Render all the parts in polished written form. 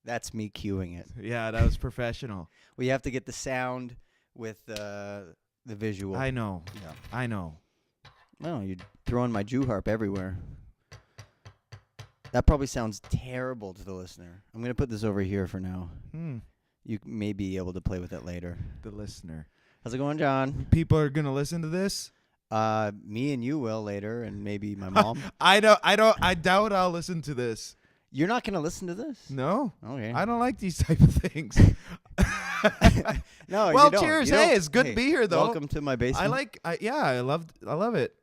That's me cueing it. Yeah, that was professional. We have to get the sound with the visual. I know. Yeah. I know. No, you're throwing my Jew harp everywhere. That probably sounds terrible to the listener. I'm going to put this over here for now. You may be able to play with it later. The listener. How's it going, John? People are going to listen to this? Me and you will later, and maybe my mom. I doubt I'll listen to this. You're not going to listen to this? No. Okay. I don't like these type of things. No, well, you don't. cheers. You Hey, don't. it's good to be here, though. Welcome to my basement. I love it.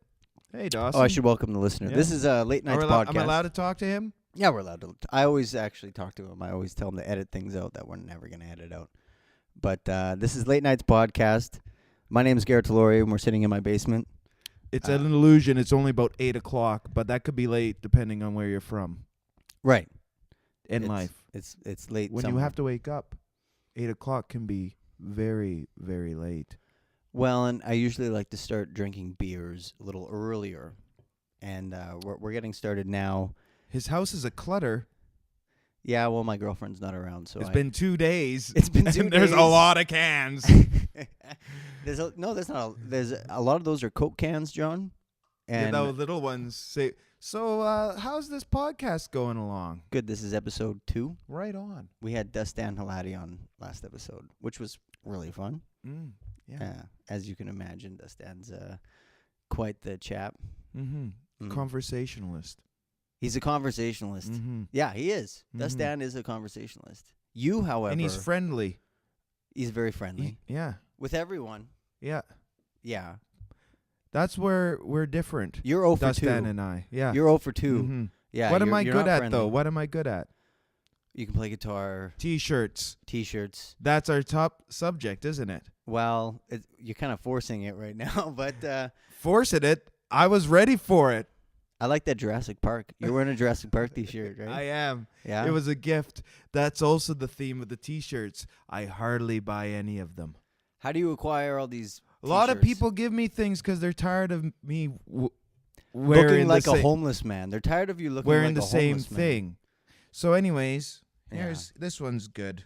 Hey, Dawson. Oh, I should welcome the listener. Yeah. This is a late night podcast. Am I allowed to talk to him? Yeah, we're allowed to. I always actually talk to him. I always tell him to edit things out that we're never going to edit out. But this is Late Nights Podcast. My name is Garrett Tallori, and we're sitting in my basement. It's an illusion. It's only about 8 o'clock, but that could be late depending on where you're from. Right. In life. It's late. When you have to wake up, 8 o'clock can be very, very late. Well, and I usually like to start drinking beers a little earlier. And we're getting started now. His house is a clutter. Yeah, well, my girlfriend's not around, so It's been 2 days. It's been 2 days. There's a lot of cans. There's a lot of those are Coke cans, John. And those little ones say, so how's this podcast going along? Good, this is episode 2. Right on. We had Dustin Halati on last episode, which was really fun. Yeah. As you can imagine, Dustin's quite the chap. Conversationalist. He's a conversationalist. Yeah, he is. Dustin is a conversationalist. You, however... And he's friendly. He's very friendly. Yeah. With everyone. Yeah. Yeah. That's where we're different. You're 0 for 2. Dustin and I. Yeah. You're 0 for 2. Yeah. What am I you're good not at, friendly. though? What am I good at? You can play guitar. T-shirts. That's our top subject, isn't it? Well, you're kind of forcing it right now, but... Forcing it? I was ready for it. I like that Jurassic Park. You're wearing a Jurassic Park T-shirt, right? I am. Yeah. It was a gift. That's also the theme of the T-shirts. I hardly buy any of them. How do you acquire all these A lot of T-shirts? people give me things because they're tired of me looking like a homeless man. They're tired of you looking wearing like the a same homeless man. thing. So anyways, Yeah. this one's good.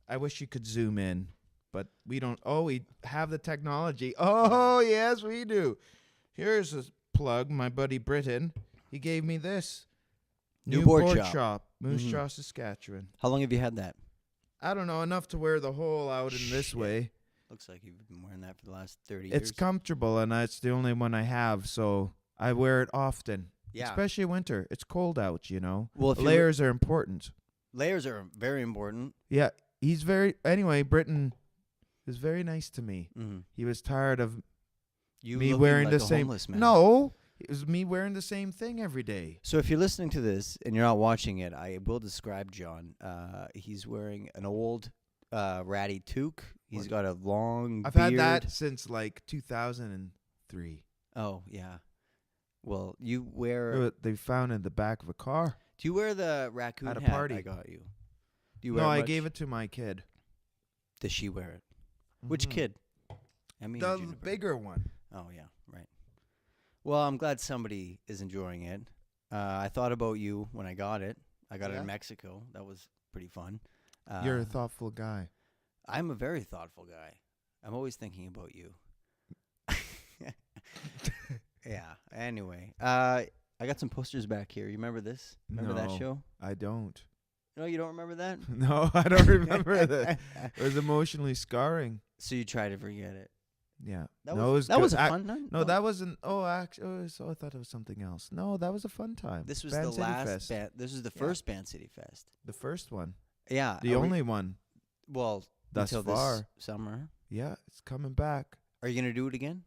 I wish you could zoom in, but we don't. Oh, we have the technology. Oh, yes, we do. Here's a plug. My buddy Britton, he gave me this. Newport Shop. Moose Jaw, Saskatchewan. How long have you had that? I don't know, enough to wear the hole out in this way. Looks like you've been wearing that for the last 30 years. It's comfortable, and it's the only one I have, so I wear it often. Yeah. Especially winter. It's cold out, you know. Well, layers are important. Layers are very important. Yeah, anyway, Britton is very nice to me. He was tired of me wearing like the a same. homeless man. No, it was me wearing the same thing every day. So if you're listening to this and you're not watching it, I will describe John. He's wearing an old ratty toque. He's got a long I've beard. had that since like 2003. Oh, yeah. Well, you wear... They found in the back of a car. Do you wear the raccoon at a hat party. I got you? Do you wear No, I much? gave it to my kid. Does she wear it? Which kid? I mean, The bigger one. Oh, yeah, right. Well, I'm glad somebody is enjoying it. I thought about you when I got it. I got it in Mexico. That was pretty fun. You're a thoughtful guy. I'm a very thoughtful guy. I'm always thinking about you. Yeah. Anyway, I got some posters back here. You remember this? Remember that show? I don't. No, you don't remember that? No, I don't remember that. It was emotionally scarring. So you try to forget it. Yeah. That no, was, it that good. was a fun night. No, that wasn't. Oh, actually, I thought it was something else. No, that was a fun time. This was Band the City last. Fest. This was the first Band City Fest. The first one. Yeah. The only one. Well, thus until far. this summer. Yeah, it's coming back. Are you gonna do it again?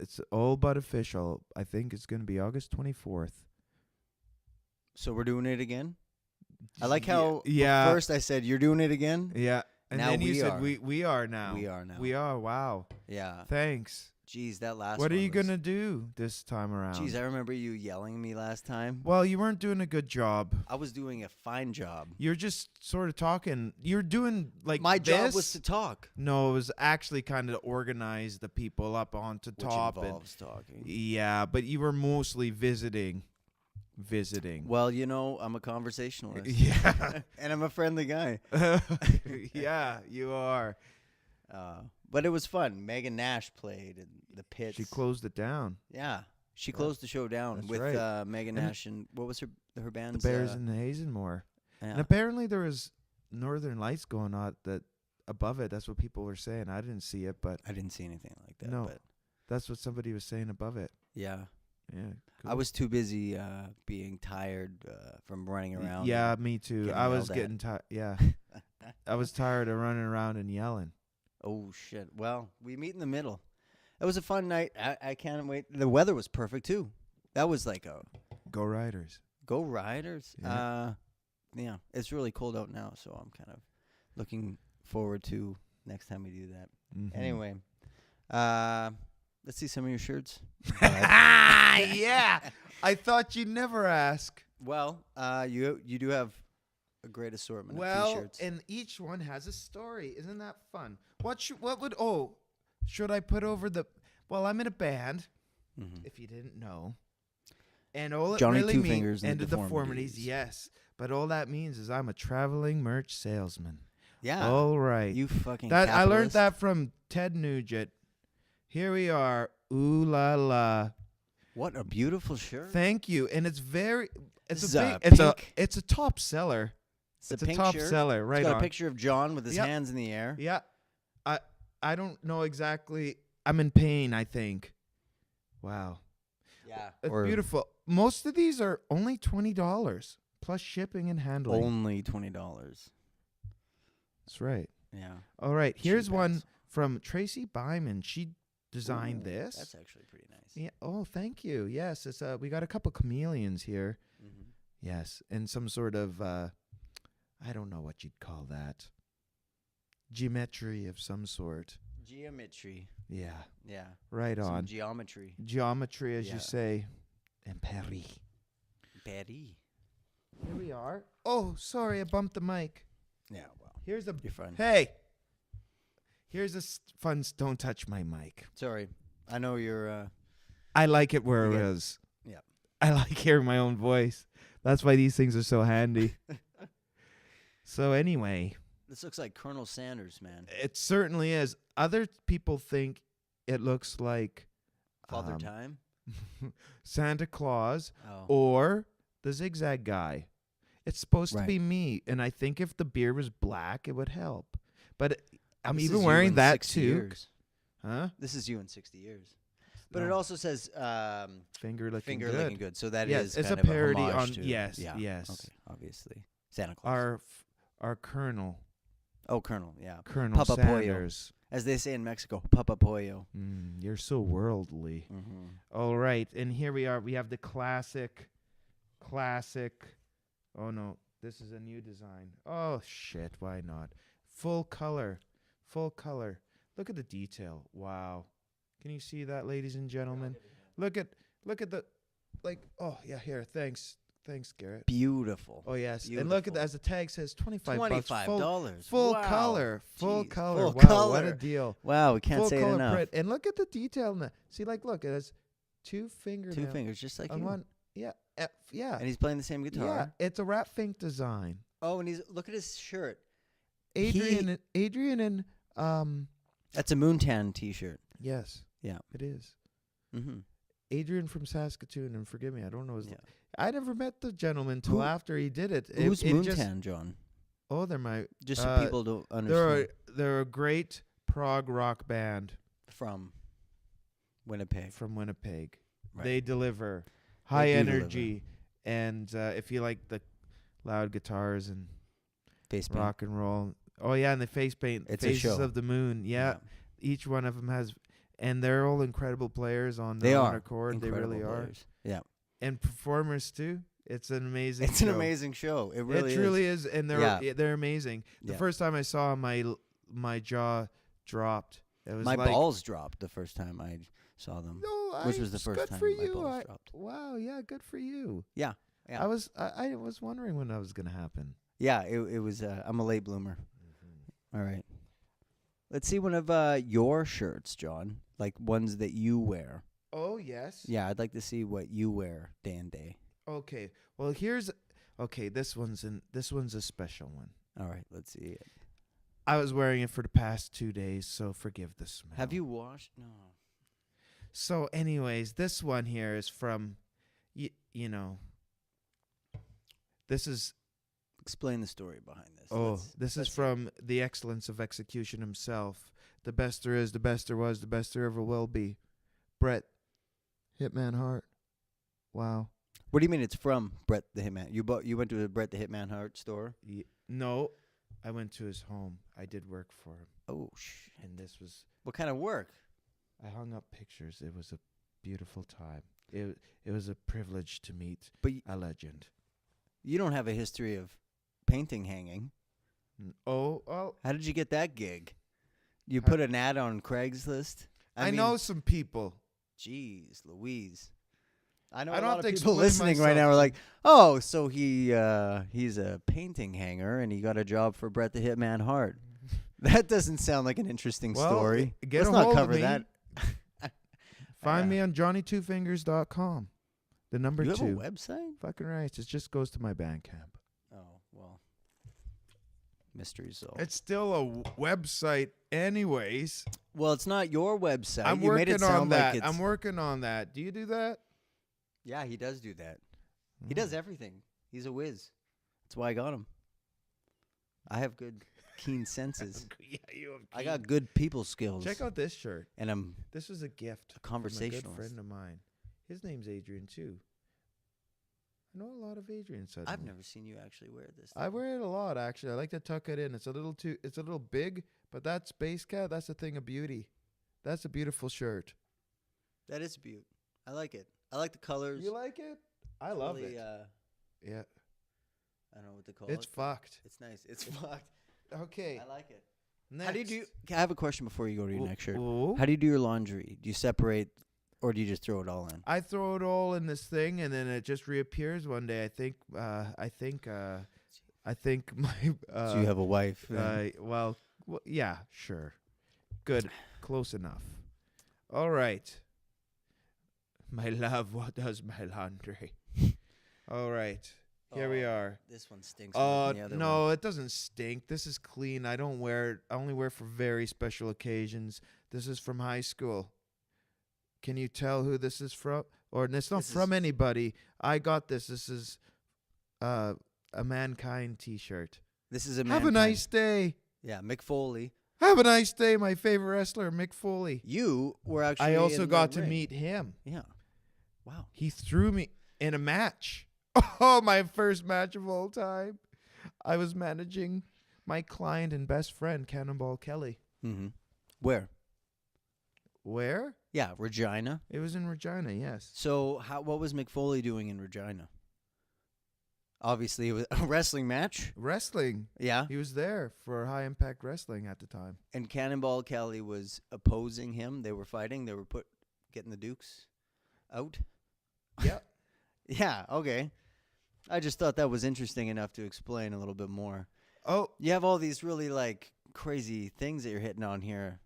It's all but official. I think it's gonna be August 24th. So we're doing it again. I like how yeah. first I said you're doing it again. Yeah. And now then you we said are. we are now. We are now. We are. Wow. Yeah. Thanks. Jeez, that last. What are one you was- gonna do this time around? Jeez, I remember you yelling at me last time. Well, you weren't doing a good job. I was doing a fine job. You're just sort of talking. You're doing like My job this. was to talk. No, it was actually kind of organize the people up onto Which top. involves talking. Yeah, but you were mostly visiting. visiting? Well, you know, I'm a conversationalist. Yeah. And I'm a friendly guy. Yeah, you are. But it was fun. Megan Nash played in the pits. She closed it down. Yeah. She Yeah, closed the show down that's with right. Megan And Nash and what was her The band's Bears and the Hazenmore. yeah. And apparently there was Northern Lights going on that above it. That's what people were saying. I didn't see it, but I didn't see anything like that. No. But that's what somebody was saying above it. yeah. Yeah. I was too busy being tired from running around. Yeah, me too. getting I was yelled at. getting tired. Yeah. I was tired of running around and yelling. Oh, shit. Well, we meet in the middle. It was a fun night. I can't wait. The weather was perfect, too. That was like a Go Riders. go Riders. Yeah. Yeah, it's really cold out now, so I'm kind of looking forward to next time we do that. Mhm. Anyway, let's see some of your shirts. Yeah. I thought you'd never ask. Well, you do have a great assortment of Well, t-shirts. and each one has a story. Isn't that fun? Should I put over the well, I'm in a band, Mhm. if you didn't know. And all it Johnny really Two means Fingers and and the the deformities, Deformities. yes. But all that means is I'm a traveling merch salesman. Yeah, All right. you fucking That I learned capitalist. that from Ted Nugent. Here we are. Ooh la la. What a beautiful shirt. Thank you. And it's This is it's a top seller. It's a It's a pink top shirt. seller, right It's got on. a picture of John with his Yep. hands in the air. Yeah. I don't know exactly. I'm in pain, I think. Wow. Yeah, It's beautiful. Most of these are only $20 plus shipping and handling. Only $20. That's right. Yeah, All right. Here's Cheap one ass. from Tracy Byman. She designed Ooh, this. That's actually pretty nice. Yeah. Oh, thank you. Yes, it's we got a couple chameleons here. Mm-hmm. Yes, and some sort of I don't know what you'd call that. Geometry of some sort. Geometry. Yeah. Yeah. Right Some on. geometry. Geometry, as Yeah. you say. And Paris. Betty. Here we are. Oh, sorry, I bumped the mic. Yeah, well, Here's a you're fine. hey. Here's a fun. Don't touch my mic. Sorry. I know you're. I like it where You it get- is. yeah. I like hearing my own voice. That's why these things are so handy. So anyway, This looks like Colonel Sanders, man. it certainly is. Other people think it looks like Father Time. Santa Claus Oh. or the Zigzag Guy. It's supposed to Right. be me, and I think if the beard was black, it would help. But I'm This even is you wearing in that 60 too. years. Huh? This is you in 60 years. But it No. also says Finger looking finger good. looking good. So that is Yes, it's kind a of parody homage on- to, yes, yeah. yes. Okay, obviously. Santa Claus. Our Colonel Colonel, yeah. Colonel Papa Pollo. Sanders. As they say in Mexico, Papa Pollo. You're so worldly. Mm-hmm. All right, and here we are. We have the classic. Oh no, this is a new design. Oh shit, why not? Full color. Look at the detail. Wow. Can you see that, ladies and gentlemen? Look at the, like. Oh yeah, here. Thanks, Garrett. Beautiful. Oh yes, and look at that. As the tag says, $25. $25. Full Wow. color. Full Jeez, color. full Wow, color. what a deal. Wow, we can't Full say it color enough. print. And look at the detail in that. See, like, look, it has two fingernails. Two fingers, just like on you. one. Yeah, yeah. And he's playing the same guitar. Yeah, it's a Rat Fink design. Oh, and he's look at his shirt. Adrian and That's a Moontan T-shirt. yes. Yeah. It is. Mm-hmm. Adrian from Saskatoon, and forgive me, I don't know his Yeah. I never met the gentleman till Who- after he did it. Who's it Moontan, just- John? Oh, they're my Just so people don't understand. they're a great prog rock band From Winnipeg. from Winnipeg. Right. They deliver high do energy, and if you like the loud guitars and Face paint. rock and roll. Oh yeah, and the face paint, It's a Faces show. of the Moon. Yeah, each one of them has, and they're all incredible players on They their are own accord. They incredible really players. Yeah. are, and performers too. It's an amazing. It's an show. amazing show. It really it is. truly is, and they're amazing. The Yeah. first time I saw 'em, my jaw dropped. It was My like, balls dropped the first time I saw them. No, which was the it's first good time for my you. balls dropped. Wow, yeah, good for you. Yeah. I was wondering when that was gonna happen. Yeah, it was. I'm a late bloomer. All right. Let's see one of your shirts, John. Like ones that you wear. Oh yes. Yeah, I'd like to see what you wear day and day. Okay. Well, this one's a special one. All right, let's see it. I was wearing it for the past 2 days, so forgive the smell. Have you washed? No. So, anyways, this one here is from, you know, this is. Explain the story behind this. This is let's from the excellence of execution himself. The best there is, the best there was, the best there ever will be. Bret Hitman Hart. Wow. What do you mean it's from Bret the Hitman? You went to a Bret the Hitman Hart store? No, I went to his home. I did work for him. Oh, shit. And this was. What kind of work? I hung up pictures. It was a beautiful time. It was a privilege to meet But a legend. you don't have a history of painting hanging. Oh, well. How did you get that gig? You put an ad on Craigslist? I mean, know some people. Jeez, Louise. I know I a don't lot have of to people explain listening right now myself. are like, oh, so he's a painting hanger and he got a job for Bret the Hitman Hart. That doesn't sound like an interesting Well, story. get Let's a not hold of cover me. that. Find me on JohnnyTwoFingers.com. The number You have 2. a website? Fucking right. It just goes to my Bandcamp. Oh, well. Mystery solved. It's still a website anyways. Well, it's not your website. I'm you made working it sound on that. like it's... I'm working on that. Do you do that? Yeah, he does do that. He does everything. He's a whiz. That's why I got him. I have good, keen senses. Yeah, you have I got good people skills. Check out this shirt. And I'm This was a gift a from a conversationalist. good friend of mine. His name's Adrian too. I know a lot of Adrians. I've never seen you actually wear this. I wear it a lot actually. I like to tuck it in. It's a little big, but that's Space Cat. That's a thing of beauty. That's a beautiful shirt. That is a beaut. I like it. I like the colors. You like it? I It's love really, it. Yeah, I don't know what to call it's it. fucked. It's nice. It's fucked. Okay. I like it. Next. How do you do? I have a question before you go to your next shirt. Ooh. How do you do your laundry? Do you separate, or do you just throw it all in? I throw it all in this thing, and then it just reappears one day. I think my. So you have a wife. Well, yeah, sure. Good. Close enough. All right. My love, what does my laundry? All right. Here we are. This one stinks. more than the other No, one. it doesn't stink. This is clean. I don't wear it. I only wear it for very special occasions. This is from high school. Can you tell who this is from? Or it's not This from is- anybody. I got this. This is a Mankind t-shirt. This is a Have a nice day. Yeah, Mick Foley. Have a nice day, my favorite wrestler, Mick Foley. You were actually. I also in the got to ring. meet him. Yeah. Wow. He threw me in a match. Oh, my first match of all time. I was managing my client and best friend, Cannonball Kelly. Mm-hmm. Where? Where? Yeah, Regina. It was in Regina, yes. So, what was Mick Foley doing in Regina? Obviously, it was a wrestling match. Wrestling. Yeah. He was there for High Impact Wrestling at the time. And Cannonball Kelly was opposing him. They were fighting. They were getting the Dukes out. Yeah. Yeah, okay. I just thought that was interesting enough to explain a little bit more. Oh, You have all these really crazy things that you're hitting on here.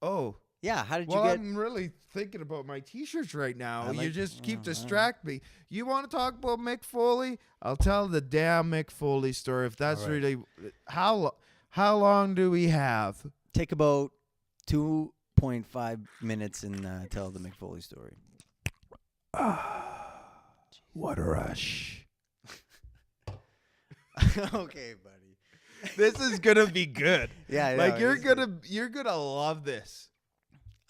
oh. Yeah, how did Well, you get I'm really thinking about my T-shirts right now. I You like- just keep all right. distract me. You want to talk about Mick Foley? I'll tell the damn Mick Foley story. If that's All right. really how long do we have? take about 2.5 minutes and tell the Mick Foley story? What a rush! Okay, buddy. This is gonna be good. Yeah, I Like know, you're gonna love this.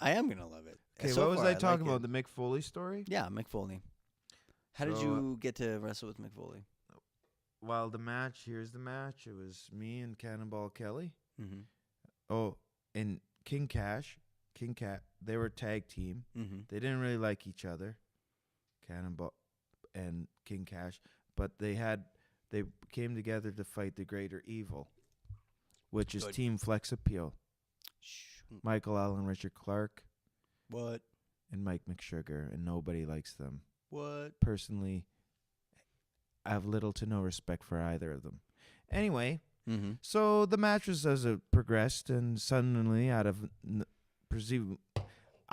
I am gonna love it. Okay, So what was far, I talking like about? it. The Mick Foley story? Yeah, Mick Foley. How did So, you get to wrestle with Mick Foley? Well, the match. Here's the match. It was me and Cannonball Kelly. Mm-hmm. Oh, and King Cat. They were a tag team. Mm-hmm. They didn't really like each other, Cannonball and King Cash, but they came together to fight the greater evil, which is Good. Team Flex Appeal. Michael Allen, Richard Clark, What? and Mike McSugar, and nobody likes them. What? Personally, I have little to no respect for either of them. Anyway, Mm-hmm. so the match was as it progressed, and suddenly,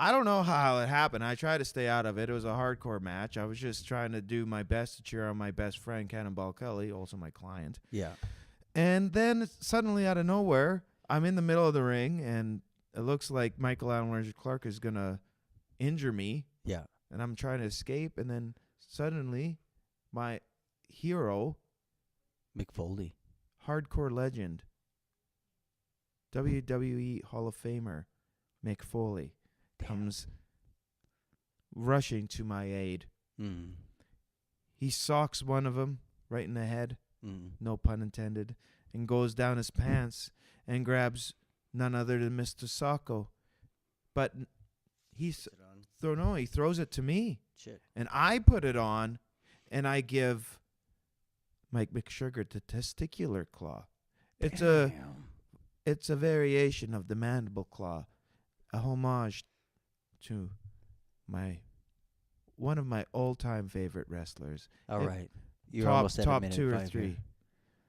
I don't know how it happened. I tried to stay out of it. It was a hardcore match. I was just trying to do my best to cheer on my best friend, Cannonball Kelly, also my client. Yeah. And then suddenly out of nowhere, I'm in the middle of the ring, and it looks like Michael Allen Clark is going to injure me. Yeah. And I'm trying to escape. And then suddenly my hero, Mick Foley. hardcore legend, WWE Hall of Famer, Mick Foley, comes rushing to my aid. Mm. He socks one of them right in the head, Mm. no pun intended, and goes down his pants and grabs none other than Mr. Socko. But he throws it to me, Shit. and I put it on, and I give Mike McSugar the testicular claw. It's a variation of the mandible claw, a homage to one of my all-time favorite wrestlers. All It- right. You're top almost at a top minute 2 or 5 3. here.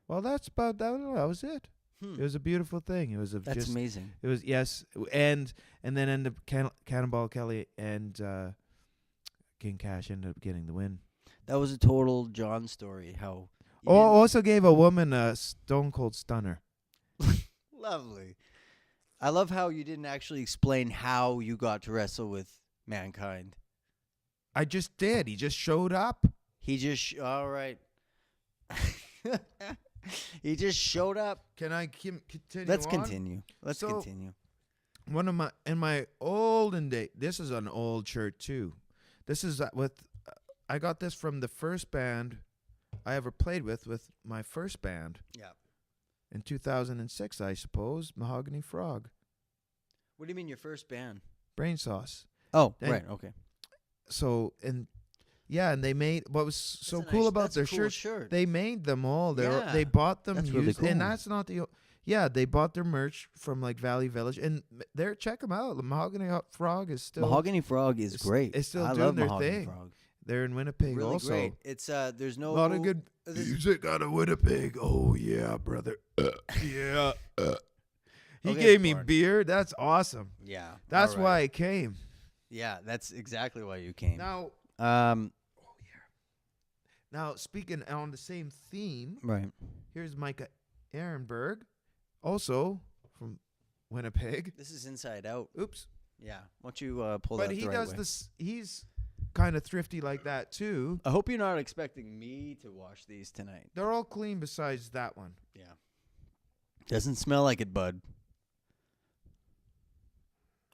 Well, that's about that. That was it. Hmm. It was a beautiful thing. It was That's just. amazing. It was yes, and then ended up Cannonball Kelly and King Cash ended up getting the win. That was a total John story. How. you Oh, didn't- also gave a woman a Stone Cold Stunner. Lovely. I love how you didn't actually explain how you got to wrestle with Mankind. I just did. He just showed up. He just all right. He just showed up. Can I continue? Let's on? continue. Let's So- continue. One of my olden day. This is an old shirt too. This is with. I got this from the first band I ever played with my first band Yeah. in 2006, I suppose. Mahogany Frog, What do you mean your first band? Brain Sauce. Oh, Then- right. Okay. So and they made what was so That's a cool nice- about that's a their cool shirts. shirt. They made them all. They Yeah, they bought them that's used, really cool. and that's not the. Yeah, they bought their merch from like Valley Village, and they're check them out. The Mahogany Frog is still Mahogany Frog is it's- great. it's still I doing love their Mahogany thing. Frog. They're in Winnipeg Really also. great. It's there's no A lot of good this- music out of Winnipeg. Oh yeah, brother. Yeah. He Okay, gave me Barney. beer. That's awesome. Yeah. That's all right. why I came. Yeah, that's exactly why you came. Now, now speaking on the same theme, Right. here's Micah Ehrenberg, also from Winnipeg. This is Inside Out. Oops. Yeah. Why don't you pull But that he the right does way. this. He's kind of thrifty like that too. I hope you're not expecting me to wash these tonight. They're all clean besides that one. Yeah. Doesn't smell like it, bud.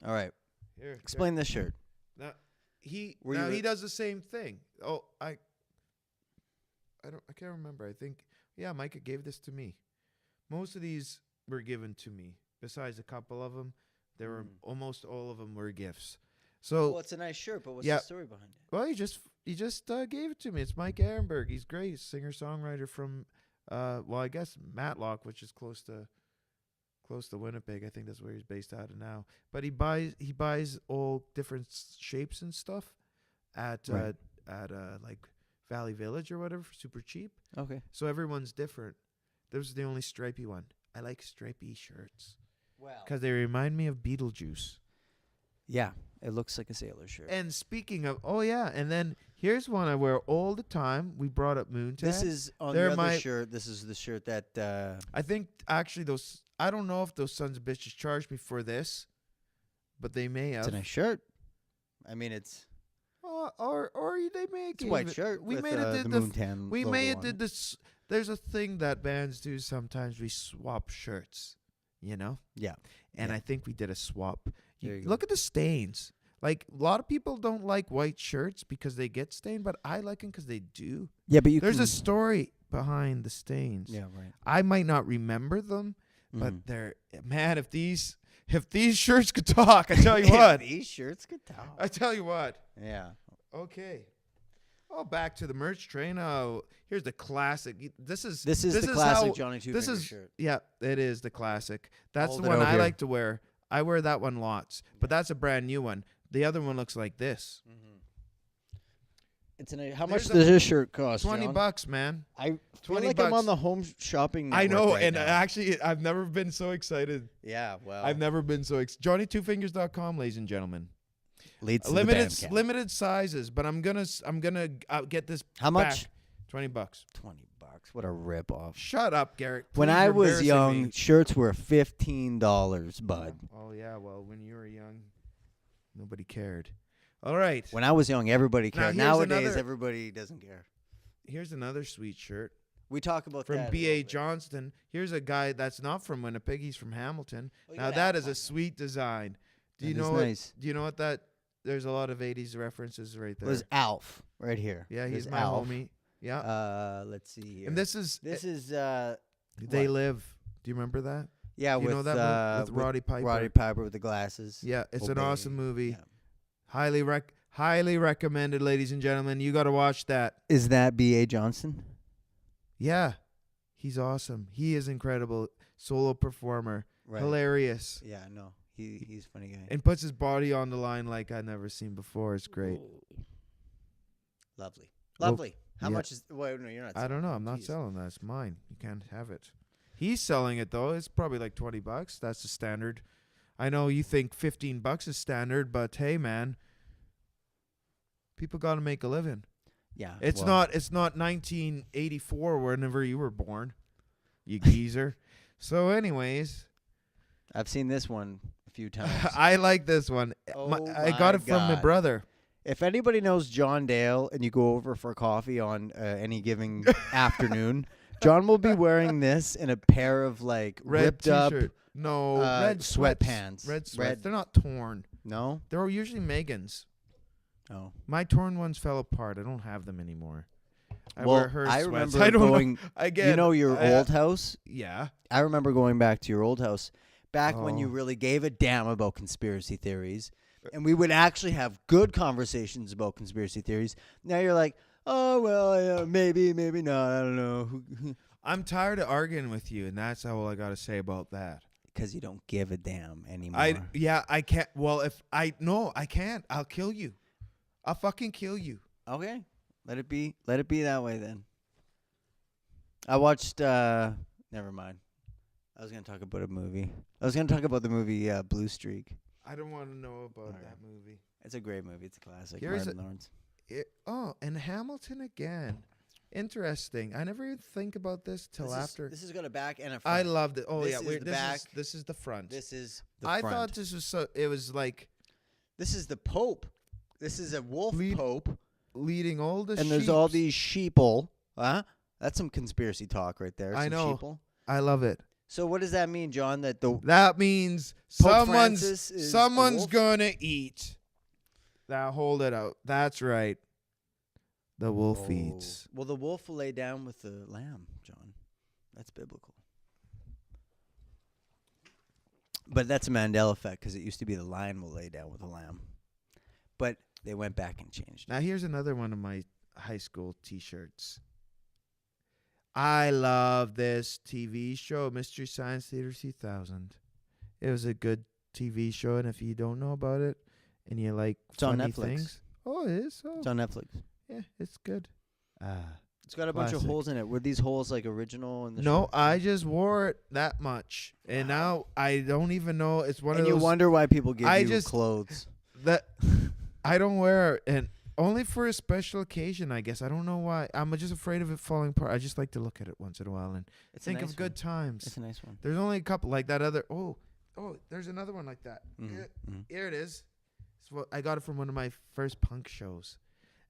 All right. Here, Explain this shirt. Now he Were now you he a- does the same thing. Oh, I can't remember. I think Micah gave this to me. Most of these were given to me. Besides a couple of them, there were almost all of them were gifts. So Well, it's a nice shirt, but what's yeah. the story behind it? well, he just gave it to me. It's Mike Ehrenberg. He's great. He's singer songwriter from I guess Matlock, which is close to Winnipeg. I think that's where he's based out of now. But he buys all different shapes and stuff at Right. like Valley Village or whatever, super cheap. Okay. So everyone's different. This is the only stripy one. I like stripy shirts Well. because they remind me of Beetlejuice. Yeah, it looks like a sailor shirt. And speaking of, and then here's one I wear all the time. We brought up Moontag. This is on They're the other my- shirt. This is the shirt that I think actually I don't know if those sons of bitches charged me for this, but they may have. it's a nice shirt. I mean, it's Or they may it's a give white it- shirt. We with, may have the did the Moontan we logo may have on did it. this. There's a thing that bands do sometimes. We swap shirts, Yeah. and Yeah. I think we did a swap. There you go. Look at the stains. Like a lot of people don't like white shirts because they get stained, but I like them because they do. Yeah, but you There's can, a story behind the stains. Yeah, right. I might not remember them, Mhm. but they're man. If these shirts could talk, I tell you what. These shirts could talk. I tell you what. Yeah. Okay. Oh, back to the merch train. Oh, here's the classic. This is This is the classic how- Johnny Two This Finger is shirt. yeah, it is the classic. That's Hold the it one out I here. like to wear. I wear that one lots, but that's a brand new one. The other one looks like this. It's how much There's does this shirt cost? $20, John? man. I feel 20 like I'm bucks. on the home shopping. I network know, right and now. actually, I've never been so excited. Yeah, well, I've never been so excited. JohnnyTwoFingers.com, ladies and gentlemen. Leads to the band camp. Limited sizes, but I'm gonna get this. How much? back. $20. $20. What a rip off. Shut up, Garrett. When Please, I you're was embarrassing young, me. shirts were $15, bud. Oh yeah, well when you were young, nobody cared. All right, When I was young, everybody Now, cared. here's Nowadays, another- everybody doesn't care. here's another sweet shirt We talk about from that. B.A. Johnston. Here's a guy that's not from Winnipeg. He's from Hamilton. Oh, you Now got that Al is a on sweet design. Do That you is know what? nice. Do you know what that? There's a lot of '80s references right there. There's Alf right here. Yeah, he's There's my Alf. homie. Yeah, Let's see here. and this is They what? Live. Do you remember that? yeah, you with know that movie? With Roddy Piper. Roddy Piper with the glasses. Yeah, it's an Obey. awesome movie. Yeah. Highly recommended, ladies and gentlemen. You got to watch that. Is that B.A. Johnson? Yeah, he's awesome. He is incredible. Solo performer, hilarious, Yeah, no, he's a funny guy. and puts his body on the line like I've never seen before. It's great. Lovely, Well, lovely. How yeah. much is? Wait, no, you're not. I don't know. I'm not selling that. It's mine. You can't have it. He's selling it though. It's probably like $20. That's the standard. I know you think $15 is standard, but hey, man, people got to make a living. Yeah, It's well, not. It's not 1984 whenever you were born, you geezer. So, anyways, I've seen this one a few times. I like this one. Oh I got my it from my God. brother. If anybody knows John Dale and you go over for coffee on any given afternoon, John will be wearing this in a pair of like Red ripped up. T-shirt. No, red sweatpants. Red sweats. Red- They're not torn. No, They're usually Megan's. oh. My torn ones fell apart. I don't have them anymore. I Well, wear her I sweats. remember I don't going. know. Again, You know your I- old house. Yeah. I remember going back to your old house back when you Oh. really gave a damn about conspiracy theories, and we would actually have good conversations about conspiracy theories. Now you're like, oh well, yeah, maybe not. I don't know. I'm tired of arguing with you, and that's all I got to say about that. Because you don't give a damn anymore. I can't. Well, I can't. I'll kill you. I'll fucking kill you. Okay, let it be. Let it be that way then. I watched. Never mind. I was gonna talk about a movie. I was gonna talk about the movie Blue Streak. I don't want to know about Okay. that movie. It's a great movie. It's a classic. Here's Martin Lawrence. And Hamilton again. Interesting. I never even think about this till after. This has got a back and a front. I loved it. Oh This yeah, is wait. the back. This is the front. This is the I front. thought this was so. It was like This is the Pope. This is a wolf Lead- Pope. leading all the. And there's all sheeps. these sheeple. Huh? That's some conspiracy talk right there. I some know. Sheeple. I love it. So what does that mean, John? That the That means Pope Francis is a someone's wolf? gonna eat. Now hold it out. That's right. The wolf Oh. eats. Well, the wolf will lay down with the lamb, John. That's biblical. But that's a Mandela effect because it used to be the lion will lay down with the lamb. But they went back and changed. Now here's another one of my high school T-shirts. I love this TV show, Mystery Science Theater 3000. It was a good TV show, and if you don't know about it and you like It's on funny Netflix. things, oh, it is. Oh, It's on Netflix. yeah, it's good. It's got a bunch of Classic. holes in it. Were these holes like original in the No, show? I just wore it that much, and now I don't even know. It's one And of you those wonder why people give I you just- clothes. that I don't wear it, and only for a special occasion, I guess. I don't know why. I'm just afraid of it falling apart. I just like to look at it once in a while and It's think a nice of good one. times. It's a nice one. There's only a couple like that other. Oh, there's another one like that. Mhm, mhm. Here it is. It's what I got it from one of my first punk shows,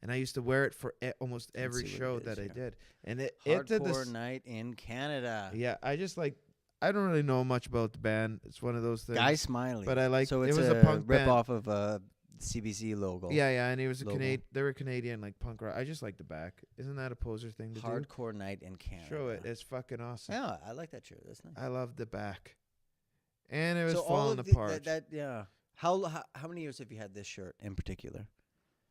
and I used to wear it for almost Let's every see what show it is that I here. did. And it did Hardcore this. Night in Canada. Yeah, I just like. I don't really know much about the band. It's one of those things. Guy Smiley. But I like. So it it's was a a punk rip band. off of a CBC logo. Yeah, and he was a logo. They were Canadian, like punk rock. I just like the back. Isn't that a poser thing to do? Hardcore Night in Canada. Show it. It's fucking awesome. Yeah, I like that shirt. That's nice. I love the back. And it was so all falling of apart. yeah. How many years have you had this shirt in particular?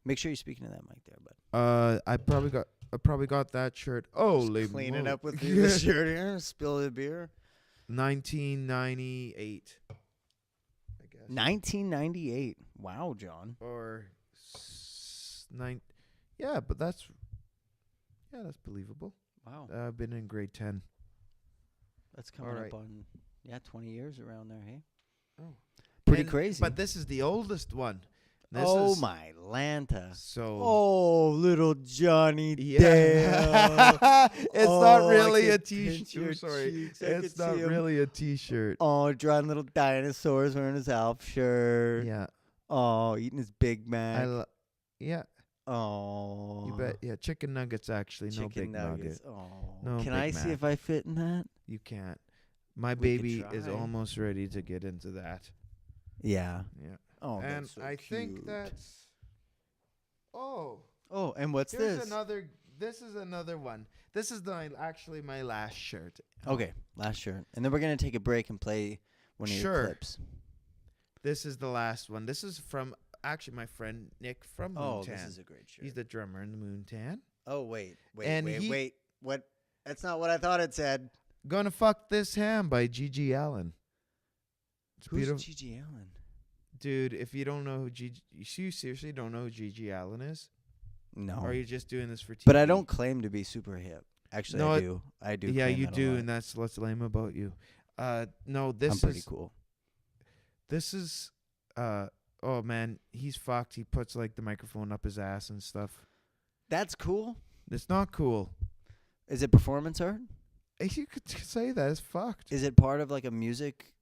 Make sure you're speaking to that mic there, bud. I probably got that shirt. Holy Clean it moly. up with the shirt here. Spill the beer. 1998. I guess. 1998. Wow, John. Or Yeah, but that's believable. Wow. I've been in grade 10. That's coming alright. up on 20 years around there, hey? Oh. Pretty And- crazy. But this is the oldest one. This oh is my Lanta. so. Oh, little Johnny Dale. Yeah. It's not Oh, I really a could pinch t-shirt. your Sorry, cheeks. I it's could not see 'em. really a t-shirt. Oh, drawing little dinosaurs wearing his Alf shirt. Yeah, Oh, eating his Big Mac. yeah. Oh, You bet. Yeah, chicken nuggets actually, no chicken big nuggets. nugget. Oh, No can Big I see Mac. if I fit in that? You can't. My We could baby is try. almost ready to get into that. Yeah. Yeah. Oh, and that's so I cute. think that's. Oh, Oh, and what's here's this? another. This is another one. This is actually my last shirt. Okay, last shirt, and then we're gonna take a break and play one of your Sure. clips. This is the last one. This is from actually my friend Nick from Moontan. Oh, this is a great shirt. He's the drummer in the Moontan. Oh, wait. And he- What? That's not what I thought it said. Gonna Fuck This Ham by Gigi Allen. It's Who's beautiful. Gigi Allen? Dude, if you don't know who Gigi, you seriously don't know who Gigi Allen is? No. Or are you just doing this for TV? But I don't claim to be super hip. Actually, No, I do. I do. Yeah, claim you that a do, lot. and that's what's lame about you. No, this I'm pretty is cool. this is oh man, he's fucked. He puts like the microphone up his ass and stuff. That's cool. It's not cool. Is it performance art? You could say that. It's fucked. Is it part of like a music?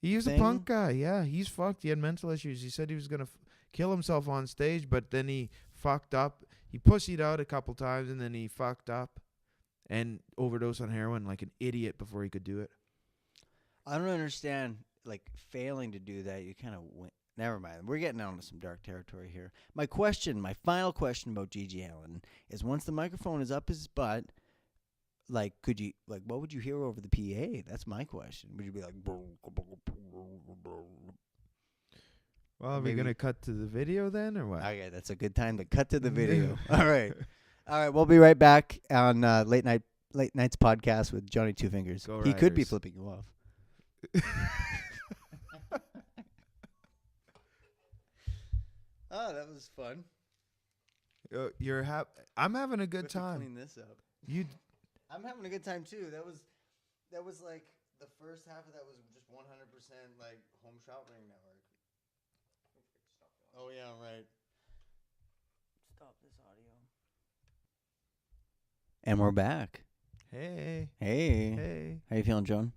He was a thing? punk guy. Yeah, he's fucked. He had mental issues. He said he was gonna kill himself on stage, but then he fucked up. He pussied out a couple times, and then he fucked up and overdosed on heroin like an idiot before he could do it. I don't understand. Like failing to do that, you kind of win. Never mind. We're getting out into some dark territory here. My final question about Gigi Allen is: once the microphone is up his butt, like, what would you hear over the PA? That's my question. Would you be like, Well, are we Maybe- gonna cut to the video then, or what? okay, that's a good time to cut to the video. All right. We'll be right back on Late Nights podcast with Johnny Two Fingers. Go He could be Riders. flipping you off. Oh, that was fun. I'm having a good We have to time. Clean this up. You I'm having a good time too. That was like the first half of that was just 100% like Home Shopping Network. Oh yeah, right. Stop this audio. And we're back. hey Hey. hey How you feeling, John?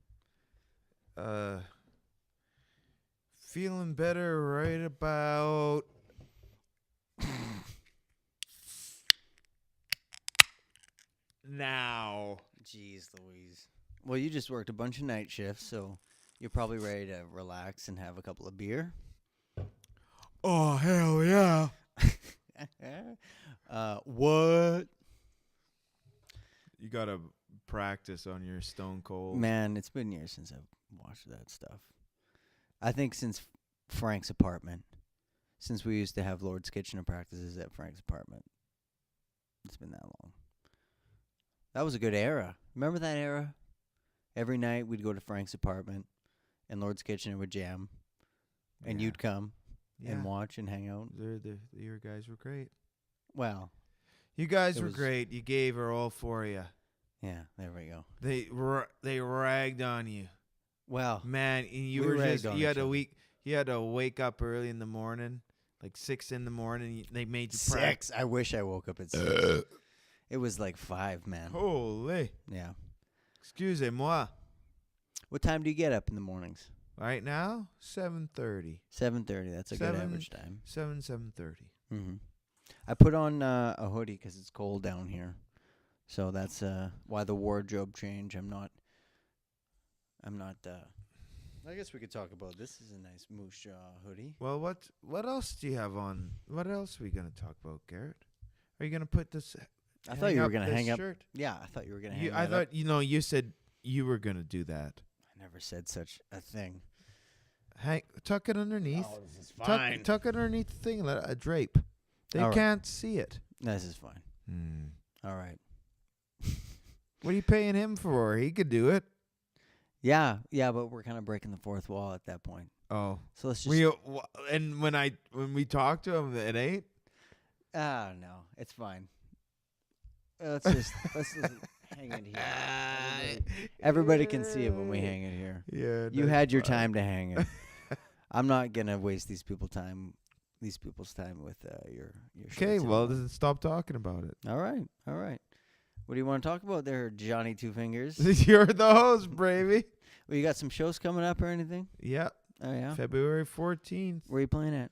feeling better right about now. Jeez Louise. Well, you just worked a bunch of night shifts, so you're probably ready to relax and have a couple of beer. Oh hell yeah! What? You gotta practice on your Stone Cold. Man, it's been years since I've watched that stuff. I think since Frank's apartment. Since we used to have Lord's Kitchen and practices at Frank's apartment. It's been that long. That was a good era. Remember that era? Every night we'd go to Frank's apartment and Lord's Kitchen and would jam. And Yeah. you'd come Yeah. and watch and hang out. Your guys were great. Well, You guys It were was- great. You gave her all for you. yeah, there we go. They ragged on you, Well, man. And you We were ragged just on you each had to other. you had to wake up early in the morning, like 6 in the morning. They made you 6. I wish I woke up at 6. practice. It was like 5, man. Holy, Yeah. excusez-moi. What time do you get up in the mornings? Right now, 7:30, 7:30. That's a good Seven- average time. 7:30. Mm-hmm. I put on a hoodie 'cause it's cold down here, so that's why the wardrobe change. I'm not. I guess we could talk about this. Is a nice moose jaw hoodie. Well, what else do you have on? What else are we gonna talk about, Garrett? Are you gonna put this? I thought you were gonna this hang up. shirt? Yeah, I thought you were gonna hang You, that I up. thought you said you were gonna do that. I never said such a thing. Tuck it underneath. Oh, this is Tuck it underneath the thing, let a drape. They All right. can't see it. This is fine. Hmm. All right. What are you paying him for? He could do it. Yeah, but we're kind of breaking the fourth wall at that point. Oh, So let's just. and when we talk to him, it ain't. No, it's fine. Let's just hang it here. Everybody can see it when we hang it here. Yeah, You that's had your fine. time to hang it. I'm not gonna waste these people's time these people's time with your Okay, shirts well, anymore. then stop talking about it. All right, all right. What do you want to talk about there, Johnny Two Fingers? You're the host, baby. Well, you got some shows coming up or anything? Yep. Oh yeah. February 14th. Where are you playing at?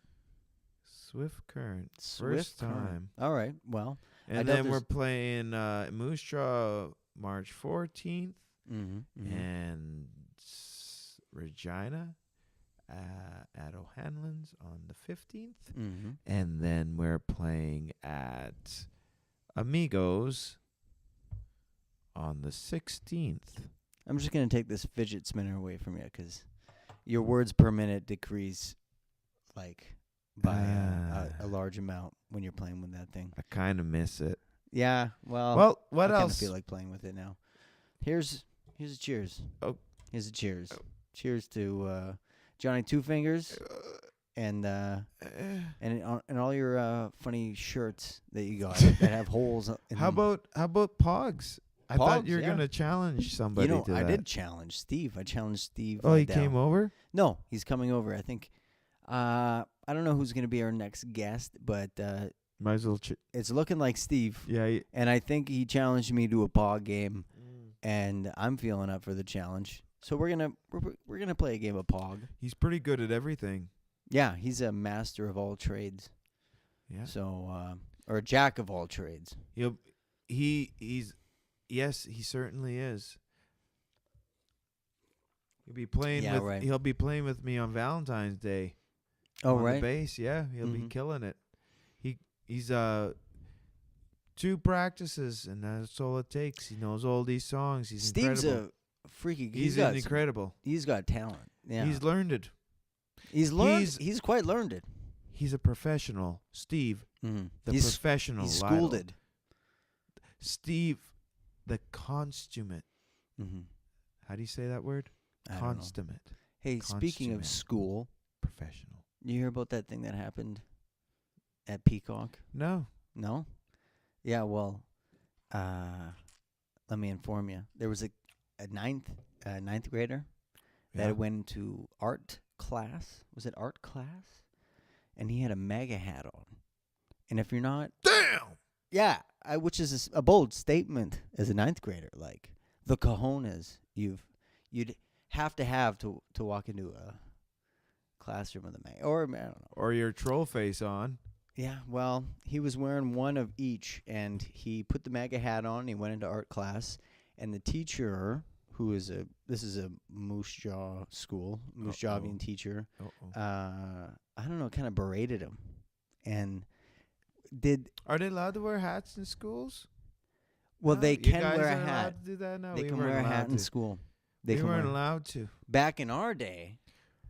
Swift Current. Swift First Current. time. All right. Well. I And doubt then we're there's- playing Moose Jaw March 14th. Mm-hmm, And Regina at O'Hanlon's on the 15th. mm-hmm. And then we're playing at Amigos on the 16th. I'm just gonna take this fidget spinner away from you because your words per minute decrease like by a large amount when you're playing with that thing. I kind of miss it. Yeah. Well. Well, what I kind of else? feel like playing with it now. Here's a cheers. Oh. Here's a cheers. Cheers to Johnny Two Fingers and all your funny shirts that you got that have holes. In How them. about Pogs? I thought Pogs, you were yeah. gonna challenge somebody. You know, to I that. did challenge Steve. I challenged Steve. Oh, he Dow. came over. No, he's coming over. I think. I don't know who's gonna be our next guest, but Might as well. it's looking like Steve. Yeah. And I think he challenged me to a Pog game, and I'm feeling up for the challenge. So we're gonna play a game of Pog. He's pretty good at everything. Yeah, he's a master of all trades. Yeah. So or a jack of all trades. Yes, he certainly is. He'll be playing Yeah, with right. He'll be playing with me on Valentine's Day. Oh on right. the bass, yeah, he'll be Mhm. killing it. He's 2 practices and that's all it takes. He knows all these songs. He's Steve's incredible. a freaky. He's incredible. He's got talent. Yeah. He's learned it. He's learned. he's- He's quite learned it. He's a professional. Steve, Mm-hmm. the He's professional. He's Lionel. schooled it. Steve, the consummate. Mm-hmm. How do you say that word? I don't know. Consummate. Hey, speaking of Consummate. school, Professional. you hear about that thing that happened at Peacock? No. No? Yeah, well, let me inform you. There was a ninth grader Yeah. that went to art class. Was it art class? And he had a MAGA hat on. And if you're not, Damn. yeah, which is a bold statement as a ninth grader. Like the cojones you'd have to walk into a classroom with a MAGA, or I don't know. Or your troll face on. Yeah, well, he was wearing one of each, and he put the MAGA hat on. And he went into art class, and the teacher, this is a Moose Jaw school, Moose Jawian teacher. Uh-oh. I don't know, kind of berated him, and Are they allowed to wear hats in schools? well, No, they you can guys wear a aren't allowed hat. to do that? No, They we can weren't wear a allowed hat in to. school. They We can weren't wear. allowed to. Back in our day,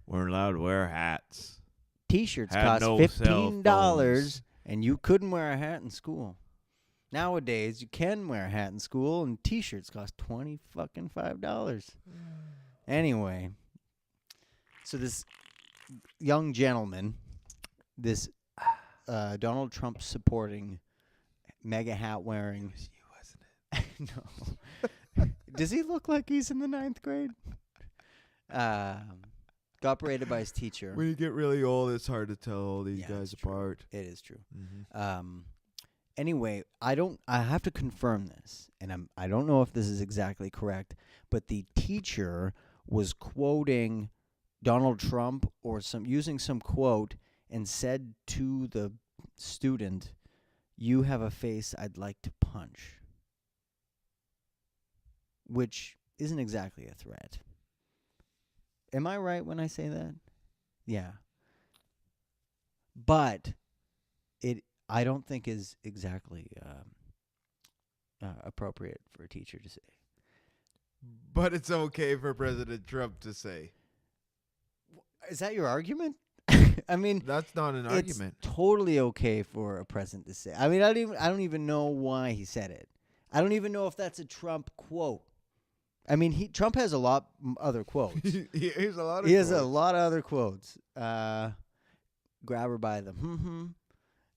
We're allowed to wear hats. T-shirts Had cost no $15, cell phones. and you couldn't wear a hat in school. Nowadays, you can wear a hat in school, and T-shirts cost $25. Anyway, so this young gentleman, this Donald Trump supporting, MAGA hat wearing. It was you, wasn't it? No. Does he look like he's in the 9th grade? Got berated by his teacher. When you get really old, it's hard to tell all these Yeah, guys it's true. apart. It is true. Mm-hmm. Anyway, I have to confirm this, and I don't know if this is exactly correct, but the teacher was quoting Donald Trump or using some quote and said to the student, "You have a face I'd like to punch," which isn't exactly a threat. Am I right when I say that? Yeah. But I don't think is exactly appropriate for a teacher to say. But it's okay for President Trump to say. Is that your argument? I mean, That's not an it's argument. totally okay for a president to say. I mean, I don't even know why he said it. I don't even know if that's a Trump quote. I mean, Trump has a lot other quotes. He has a lot of He has a quotes. lot of other quotes. Grab her by the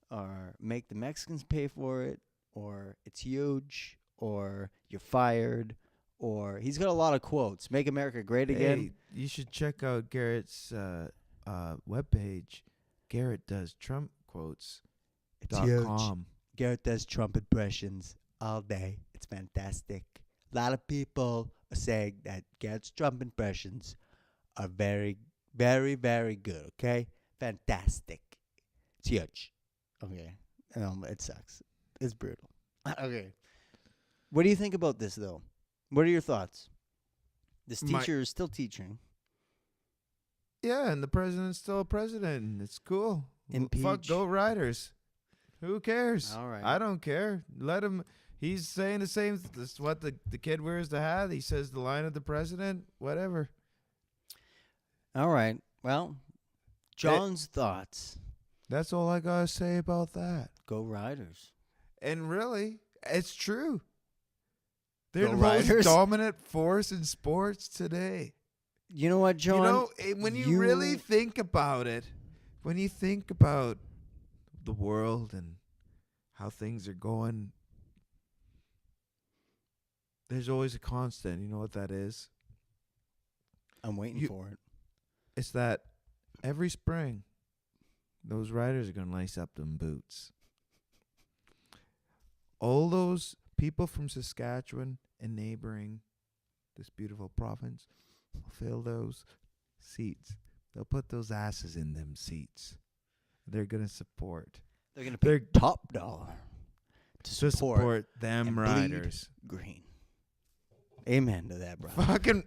or make the Mexicans pay for it, or it's huge, or you're fired, or he's got a lot of quotes. Make America great again. Hey, you should check out Garrett's webpage. Garrett does Trump quotes. It's .com. Garrett does Trump impressions all day. It's fantastic. A lot of people are saying that Garrett's Trump impressions are very, very, very good. Okay, fantastic. It's huge. Okay, it sucks. It's brutal. Okay, what do you think about this though? What are your thoughts? This teacher is still teaching. Yeah, and the president's still a president. And it's cool. Impeach. Fuck, go Riders. Who cares? All right. I don't care. Let him. He's saying the same. This is what the kid wears the hat. He says the line of the president. Whatever. All right. Well, John's thoughts. That's all I gotta say about that. Go Riders. And really, it's true. They're Go the Riders. most dominant force in sports today. You know what, John? You know, when you really think about it, when you think about the world and how things are going, there's always a constant. You know what that is? I'm waiting for it. It's that every spring, those riders are going to lace up them boots. All those people from Saskatchewan and neighboring this beautiful province will fill those seats. They'll put those asses in them seats. They're going to support. They're going to pay top dollar to support them and bleed riders. green. Amen to that, bro. Fucking,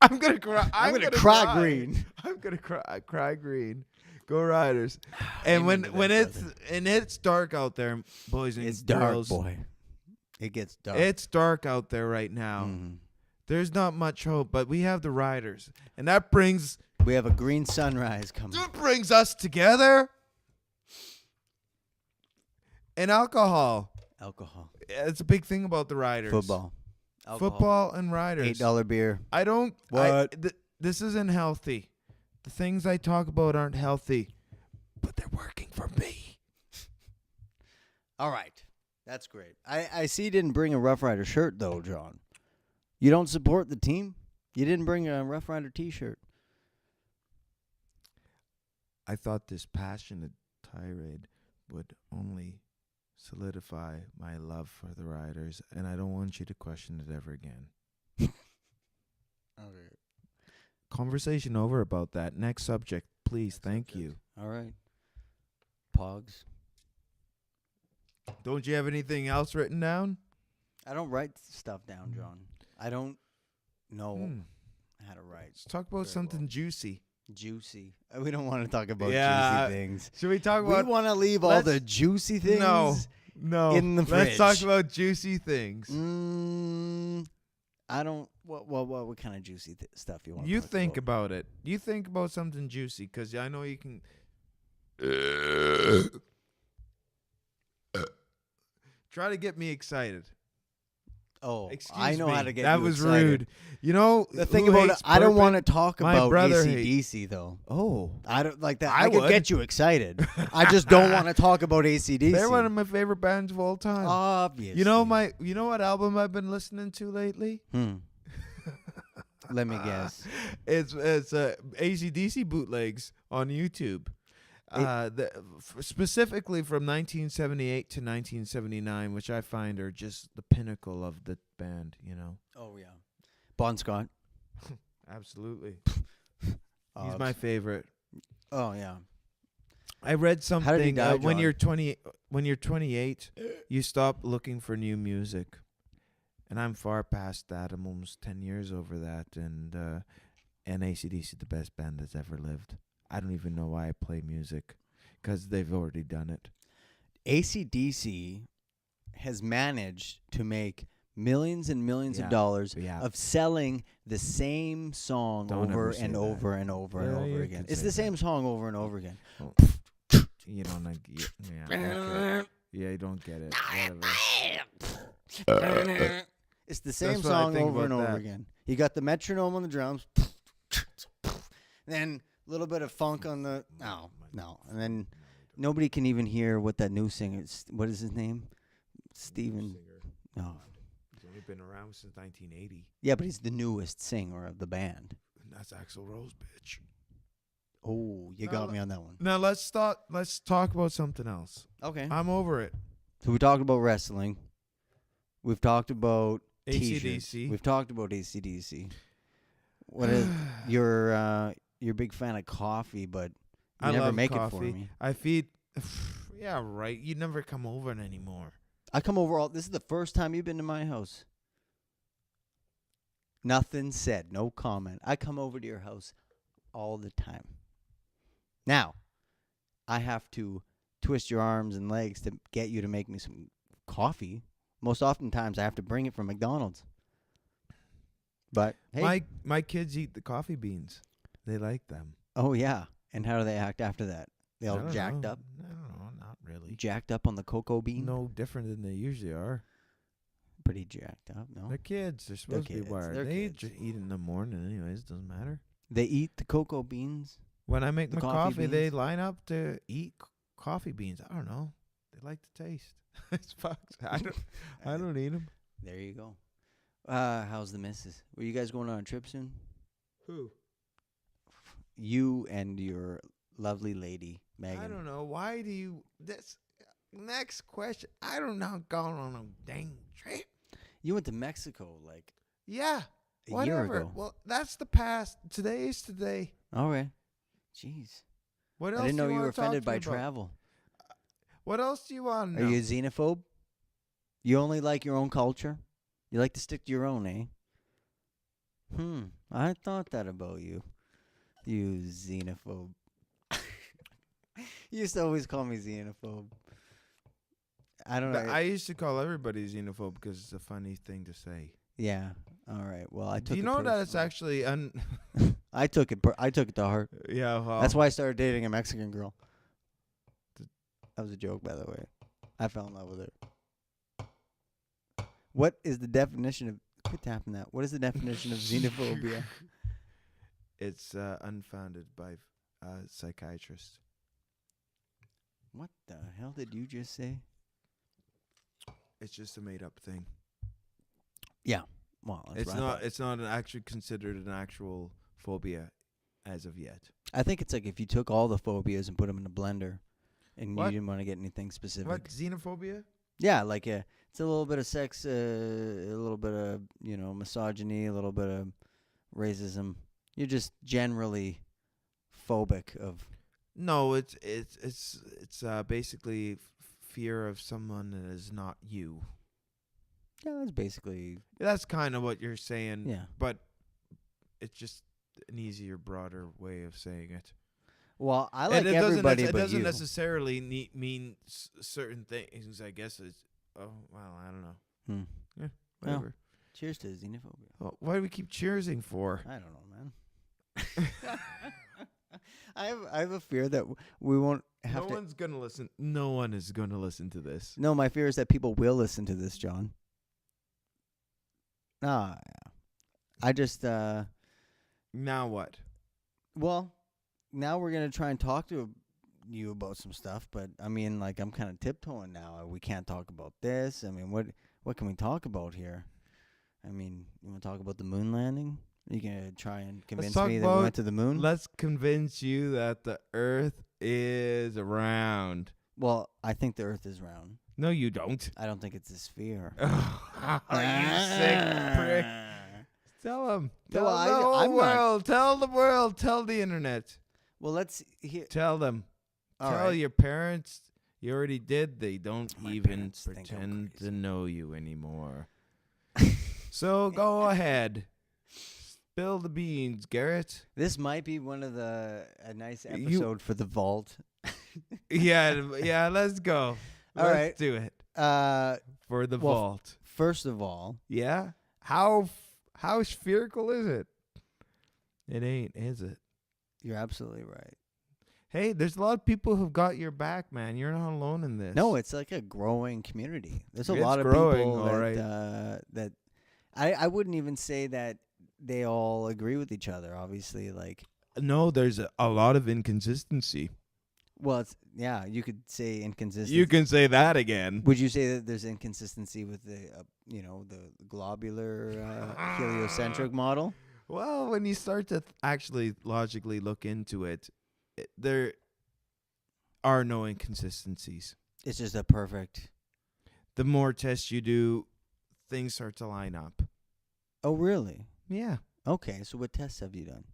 I'm going to cry. I'm going to cry green. I'm going to cry green. Go Riders. And when it's dark out there, boys and it's girls. dark, boy. It gets dark. It's dark out there right now. Mhm. There's not much hope, but we have the Riders. And that brings We have a green sunrise coming. us together. And alcohol. Alcohol. It's a big thing about the Riders. Football. Alcohol. Football and Riders. $8 beer. I don't. What? This isn't healthy. The things I talk about aren't healthy, but they're working for me. All right. That's great. I see you didn't bring a Rough Rider shirt, though, John. You don't support the team? You didn't bring a Rough Rider T-shirt. I thought this passionate tirade would only solidify my love for the Riders, and I don't want you to question it ever again. Okay. Conversation over about that. Next subject, please. Thank you. All right. Pogs. Don't you have anything else written down? I don't write stuff down, John. I don't know how to write. Let's talk about Very something well. juicy. Juicy. We don't want to talk about Yeah. juicy things. Should we talk We about? want to leave all the juicy things. No. in the Let's talk fridge. about juicy things. I don't. What kind of juicy stuff you want? You think about it. You think about something juicy, because I know you can. Try to get me excited. Oh, Excuse I know me. how to get that you was excited. rude. You know The thing who about it, hates I don't burping? want to talk My about brother AC/DC though. Oh, I don't like that. I I could would. get you excited. I just don't want to talk about AC/DC. they're one of my favorite bands of all time. Obviously. You know what album I've been listening to lately? Let me guess. It's AC/DC bootlegs on YouTube. Specifically from 1978 to 1979, which I find are just the pinnacle of the band, you know. Oh yeah, Bon Scott. Absolutely. He's my favorite. Oh yeah. I read something. How did he die, when John? you're 28, you stop looking for new music. And I'm far past that. I'm almost 10 years over that. And AC/DC is the best band that's ever lived. I don't even know why I play music, because they've already done it. AC/DC has managed to make millions and millions of dollars of selling the same song Don't over ever say and that. over and over and Yeah, over you again. could It's say the that. same song over and over again. You don't like, okay. Yeah, you don't get it. Whatever. It's the same That's what I song think over and about over that. again. You got the metronome on the drums, then a little bit of funk on the no, and then nobody can even hear what that new singer. What is his name? Steven. No. He's only been around since 1980. Yeah, but he's the newest singer of the band. And that's Axl Rose, bitch. Oh, you No, got me on that one. Now let's talk about something else. Okay. I'm over it. So we talked about wrestling. We've talked about T-shirts. AC/DC. We've talked about AC/DC. What is you're a big fan of coffee, but you I never love make coffee. it for me. I feed. Yeah, right. You never come over anymore. I come over all. This is the first time you've been to my house. Nothing said. No comment. I come over to your house all the time. Now, I have to twist your arms and legs to get you to make me some coffee. Most oftentimes, I have to bring it from McDonald's. But hey, My kids eat the coffee beans. They like them. oh yeah. And how do they act after that? They I all don't jacked know. up, I don't know. Not really. jacked up on the cocoa bean. No different than they usually are. Pretty jacked up. No, They're kids. They're supposed to be kids. wired. They're They kids. eat in the morning anyways. Doesn't matter. they eat the cocoa beans. When I make The my coffee coffee, they beans? line up to eat coffee beans. I don't know. They like the taste. It's fucked. I don't eat them. There you go. How's the missus? Were you guys going on a trip soon? Who? You and your lovely lady, Megan. I don't know. Why do you? This next question. I don't know. Going on a dang trip. You went to Mexico like Yeah. a Whatever. year ago. Well, that's the past. Today is today. All right. Jeez. What else? I didn't do know you wanna were talk offended to me by about? travel. What else do you want to Are know? you a xenophobe? You only like your own culture? You like to stick to your own, eh? I thought that about you. You xenophobe. You used to always call me xenophobe. I don't know. I used to call everybody xenophobe because it's a funny thing to say. Yeah. All right. Well, I took Do you it know that it's personally. actually I took it to heart. yeah, well, That's why I started dating a Mexican girl. That was a joke, by the way. I fell in love with her. What is the definition of... Quit tapping that. What is the definition of xenophobia? it's unfounded by psychiatrists. What the hell did you just say? It's just a made up thing. Well, let's It's wrap not. up. It's not actually considered an actual phobia as of yet. I think it's like if you took all the phobias and put them in a blender and What? you didn't want to get anything specific. What xenophobia? Yeah, like it's a little bit of sex, a little bit of, misogyny, a little bit of racism. You're just generally phobic of... No, it's basically fear of someone that is not you. Yeah, that's basically... That's kind of what you're saying. Yeah. But it's just an easier, broader way of saying it. Well, I And like everybody it but doesn't you. necessarily mean certain things. I guess it's. Oh well, I don't know. Well, Whatever. Cheers to xenophobia. Oh, why do we keep cheersing for? I don't know, man. I have a fear that we won't have No to... one's gonna listen. No one is gonna listen to this. No, my fear is that people will listen to this, John. Yeah. I just, Now what? well, now we're going to try and talk to you about some stuff, but, I mean, like, I'm kind of tiptoeing now. We can't talk about this. I mean, what can we talk about here? I mean, you want to talk about the moon landing? You going to try and convince talk me that we about- went to the moon? Let's convince you that the Earth is round. Well, I think the Earth is round. No, you don't. I don't think it's a sphere. Are you sick prick? Tell them. Tell Well, the whole I'm not- world. Tell the world. Tell the internet. Well, let's hear. Tell them. All Tell right. your parents. You already did. They don't My even parents think I'm pretend to crazy. know you anymore. So go ahead. Spill the beans, Garrett. This might be one of a nice You- episode for the vault. Yeah, let's go. All Let's right. do it for the well, vault. First of all, Yeah? How spherical is it? It ain't, is it? you're absolutely right. Hey, there's a lot of people who've got your back, man. You're not alone in this. No, it's like a growing community. There's a It's lot of growing, people all that right. that I wouldn't even say that they all agree with each other. Obviously, like, No, there's a lot of inconsistency. well, it's, yeah, you could say inconsistency. You can say that again. Would you say that there's inconsistency with the the globular heliocentric model? Well, when you start to actually logically look into it, there are no inconsistencies. It's just a perfect. The more tests you do, things start to line up. Oh, really? Yeah. Okay, so what tests have you done?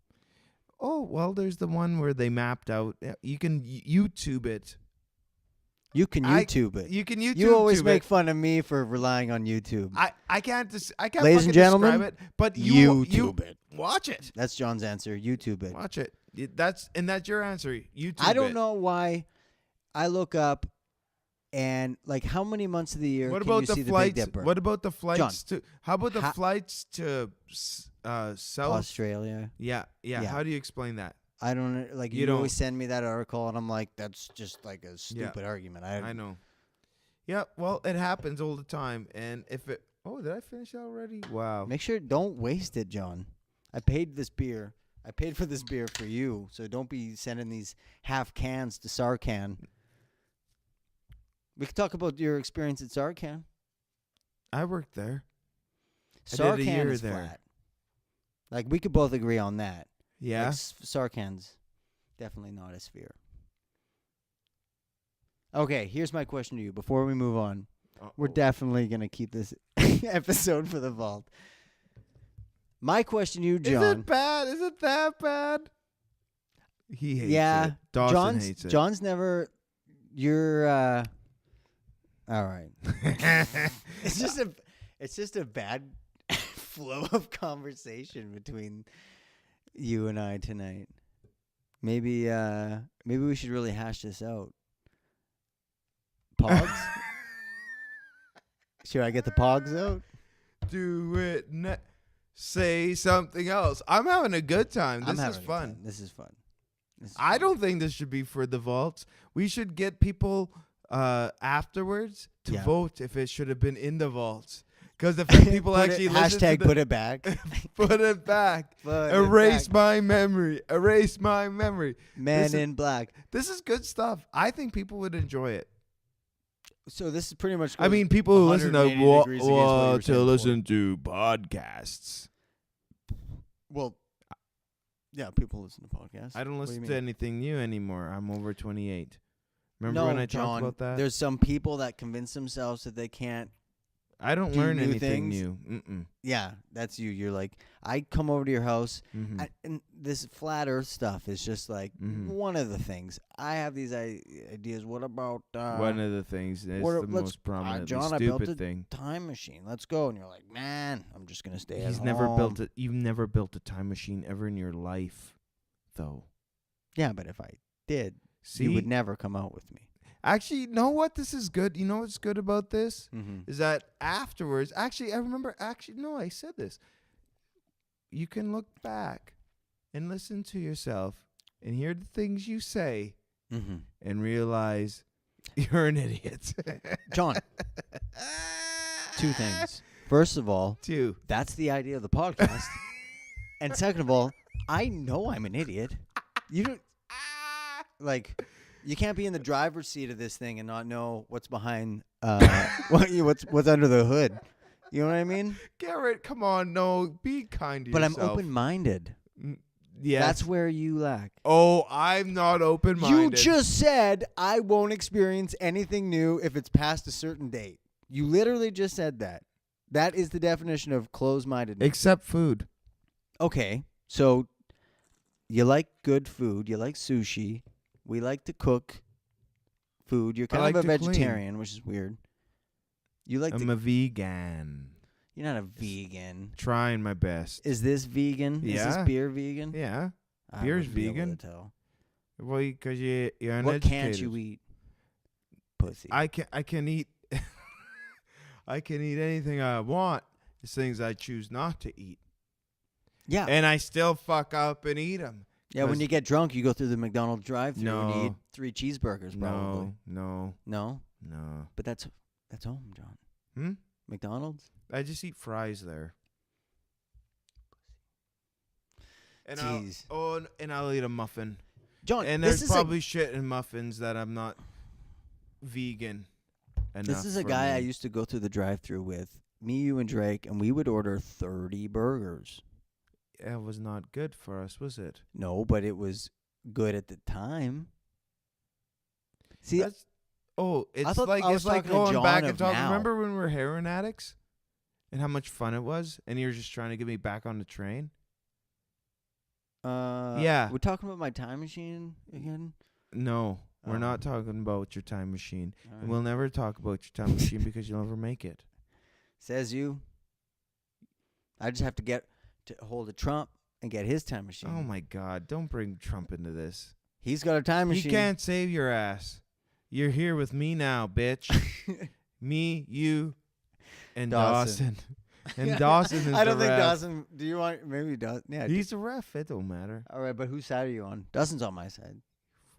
Oh, well, there's the one where they mapped out. You can YouTube it. You can YouTube it. You can YouTube You always it. make fun of me for relying on YouTube. I can't I can't Ladies fucking and gentlemen, describe it, but you it. watch it. That's John's answer. YouTube it. Watch it. That's your answer. YouTube I don't it. know why I look up and like how many months of the year What can about you the see flights? the Big Dipper? What about the flights to? How about the Ha- flights to South? Australia. Yeah. Yeah. How do you explain that? I don't like. You You don't- always send me that article, and I'm like, that's just like a stupid argument. I know. Yeah. Well, it happens all the time, and if it. Oh, did I finish that already? Wow. Make sure don't waste it, John. I paid this beer. I paid for this beer for you, so don't be sending these half cans to Sarcan. We could talk about your experience at Sarcan. I worked there. I did a Sarcan year is there. flat. Like we could both agree on that. Yeah. Like, Sarcan's definitely not a sphere. Okay, here's my question to you before we move on. We're definitely going to keep this episode for the vault. My question to you, John. Is it bad? Is it that bad? He hates yeah, it. Dawson John's, hates it. John's never. You're. All right. It's just a bad flow of conversation between you and I tonight. Maybe we should really hash this out. Pogs? Should I get the pogs out? Do it. Say something else. I'm having a good time. This is fun. This is fun. I don't think this should be for the vaults. We should get people afterwards to vote if it should have been in the vaults. Because if people actually listen to put it back. put it back. Put Erase it back. my memory. Erase my memory. Man in Black. This is good stuff. I think people would enjoy it. So this is pretty much. I mean, people who listen to 180 degrees against what you were saying before. listen to podcasts. Well, yeah, people listen to podcasts. I don't What do you listen mean? to anything new anymore. I'm over 28. Remember No, when I John, talked about that? There's some people that convince themselves that they can't. I don't do learn new anything things. new. Mm-mm. Yeah, that's you. You're like, I come over to your house, Mhm. and this flat Earth stuff is just like Mhm. one of the things. I have these ideas. What about One of the things is what- the let's- most prominently John, I built stupid a thing. time machine? Let's go. And you're like, man, I'm just gonna stay. He's at never home. built it. You've never built a time machine ever in your life, though. Yeah, but if I did, See, you would never come out with me. actually, you know what? This is good. You know what's good about this? Mm-hmm. Is that afterwards, actually, I remember, no, I said this. You can look back and listen to yourself and hear the things you say Mm-hmm. and realize you're an idiot. John, two things. First of all, Two. that's the idea of the podcast. And second of all, I know I'm an idiot. You don't like. You can't be in the driver's seat of this thing and not know what's behind, what's under the hood. You know what I mean? Garrett, come on, no, be kind to But yourself. I'm open-minded. Yes. That's where you lack. Oh, I'm not open-minded. You just said I won't experience anything new if it's past a certain date. You literally just said that. That is the definition of closed-mindedness. Except food. Okay, so you like good food. You like sushi. We like to cook food. You're kind like of a to clean. vegetarian, which is weird. You like I'm a vegan. You're not a vegan. Trying my best. Is this vegan? Is Yeah. this beer vegan? Yeah. I beer's wouldn't be able vegan. to tell. Well, because you're What uneducated. can't you eat? Pussy. I can eat. I can eat anything I want. It's things I choose not to eat, yeah. and I still fuck up and eat them. Yeah, when 'cause- you get drunk, you go through the McDonald's drive-thru and you No. eat 3 cheeseburgers probably. No. No? But that's home, John. Hmm? McDonald's? I just eat fries there. And Jeez. I'll eat a muffin. John, And this there's is probably shit in muffins that I'm not vegan enough. this is a for guy I me. used to go through the drive-thru with. Me, you, and Drake, and we would order 30 burgers. It was not good for us, was it? No, but it was good at the time. See, That's, it's thought like I was talking to going John back and of talking. now. Remember when we were heroin addicts, and how much fun it was, and you were just trying to get me back on the train. Yeah. we're talking about my time machine again. No, we're Oh. not talking about your time machine. All And right. we'll never talk about your time machine because you'll never make it. Says you. I just have to get to hold of Trump and get his time machine. Oh my God! Don't bring Trump into this. He's got a time He machine. can't save your ass. You're here with me now, bitch. Me, you, and Dawson. Dawson. And Dawson is I don't the think ref. Dawson. Do you want maybe Dawson? Yeah. He's a ref. It don't matter. all right, but whose side are you on? Dawson's on my side.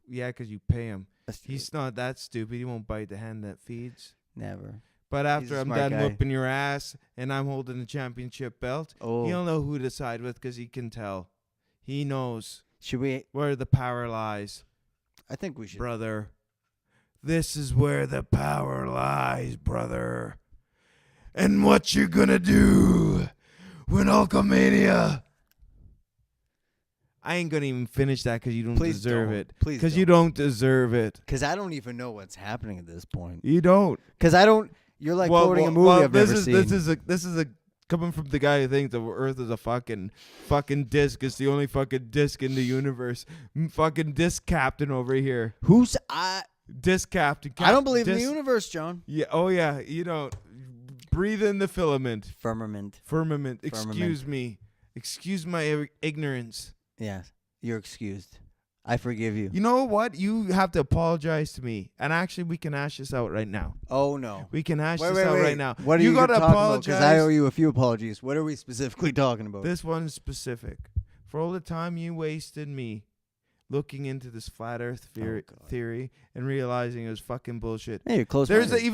Yeah, 'cause you pay him. That's true. He's not that stupid. He won't bite the hand that feeds. Never. But after a I'm smart done guy. whooping your ass and I'm holding the championship belt, Oh, he'll know who to side with 'cause he can tell. He knows should we? where the power lies, I think we should. brother. This is where the power lies, brother. And what you gonna do when Hulkamania? I ain't gonna even finish that 'cause you don't Please deserve don't. it. Please 'Cause you don't deserve it. Because I don't even know what's happening at this point. You don't. Because I don't. You're like quoting a movie I've never seen. This is a coming from the guy who thinks the Earth is a fucking disc. It's the only fucking disc in the universe. Fucking disc captain over here. Who's I? Disc captain. I don't believe in the disc- universe, John. Yeah. Oh yeah. You don't. Breathe in the filament. Firmament. Firmament. Excuse Firmament. me. Excuse my ignorance. Yes, you're excused. I forgive you. You know what? You have to apologize to me. And actually, we can hash this out right now. Oh no. We can hash Wait, this wait, out wait. right now. What are you gotta talking about? apologize. Because I owe you a few apologies. What are we specifically talking about? This one's specific. For all the time you wasted me looking into this flat Earth God. theory and realizing it was fucking bullshit. Hey, you're close. There's minded.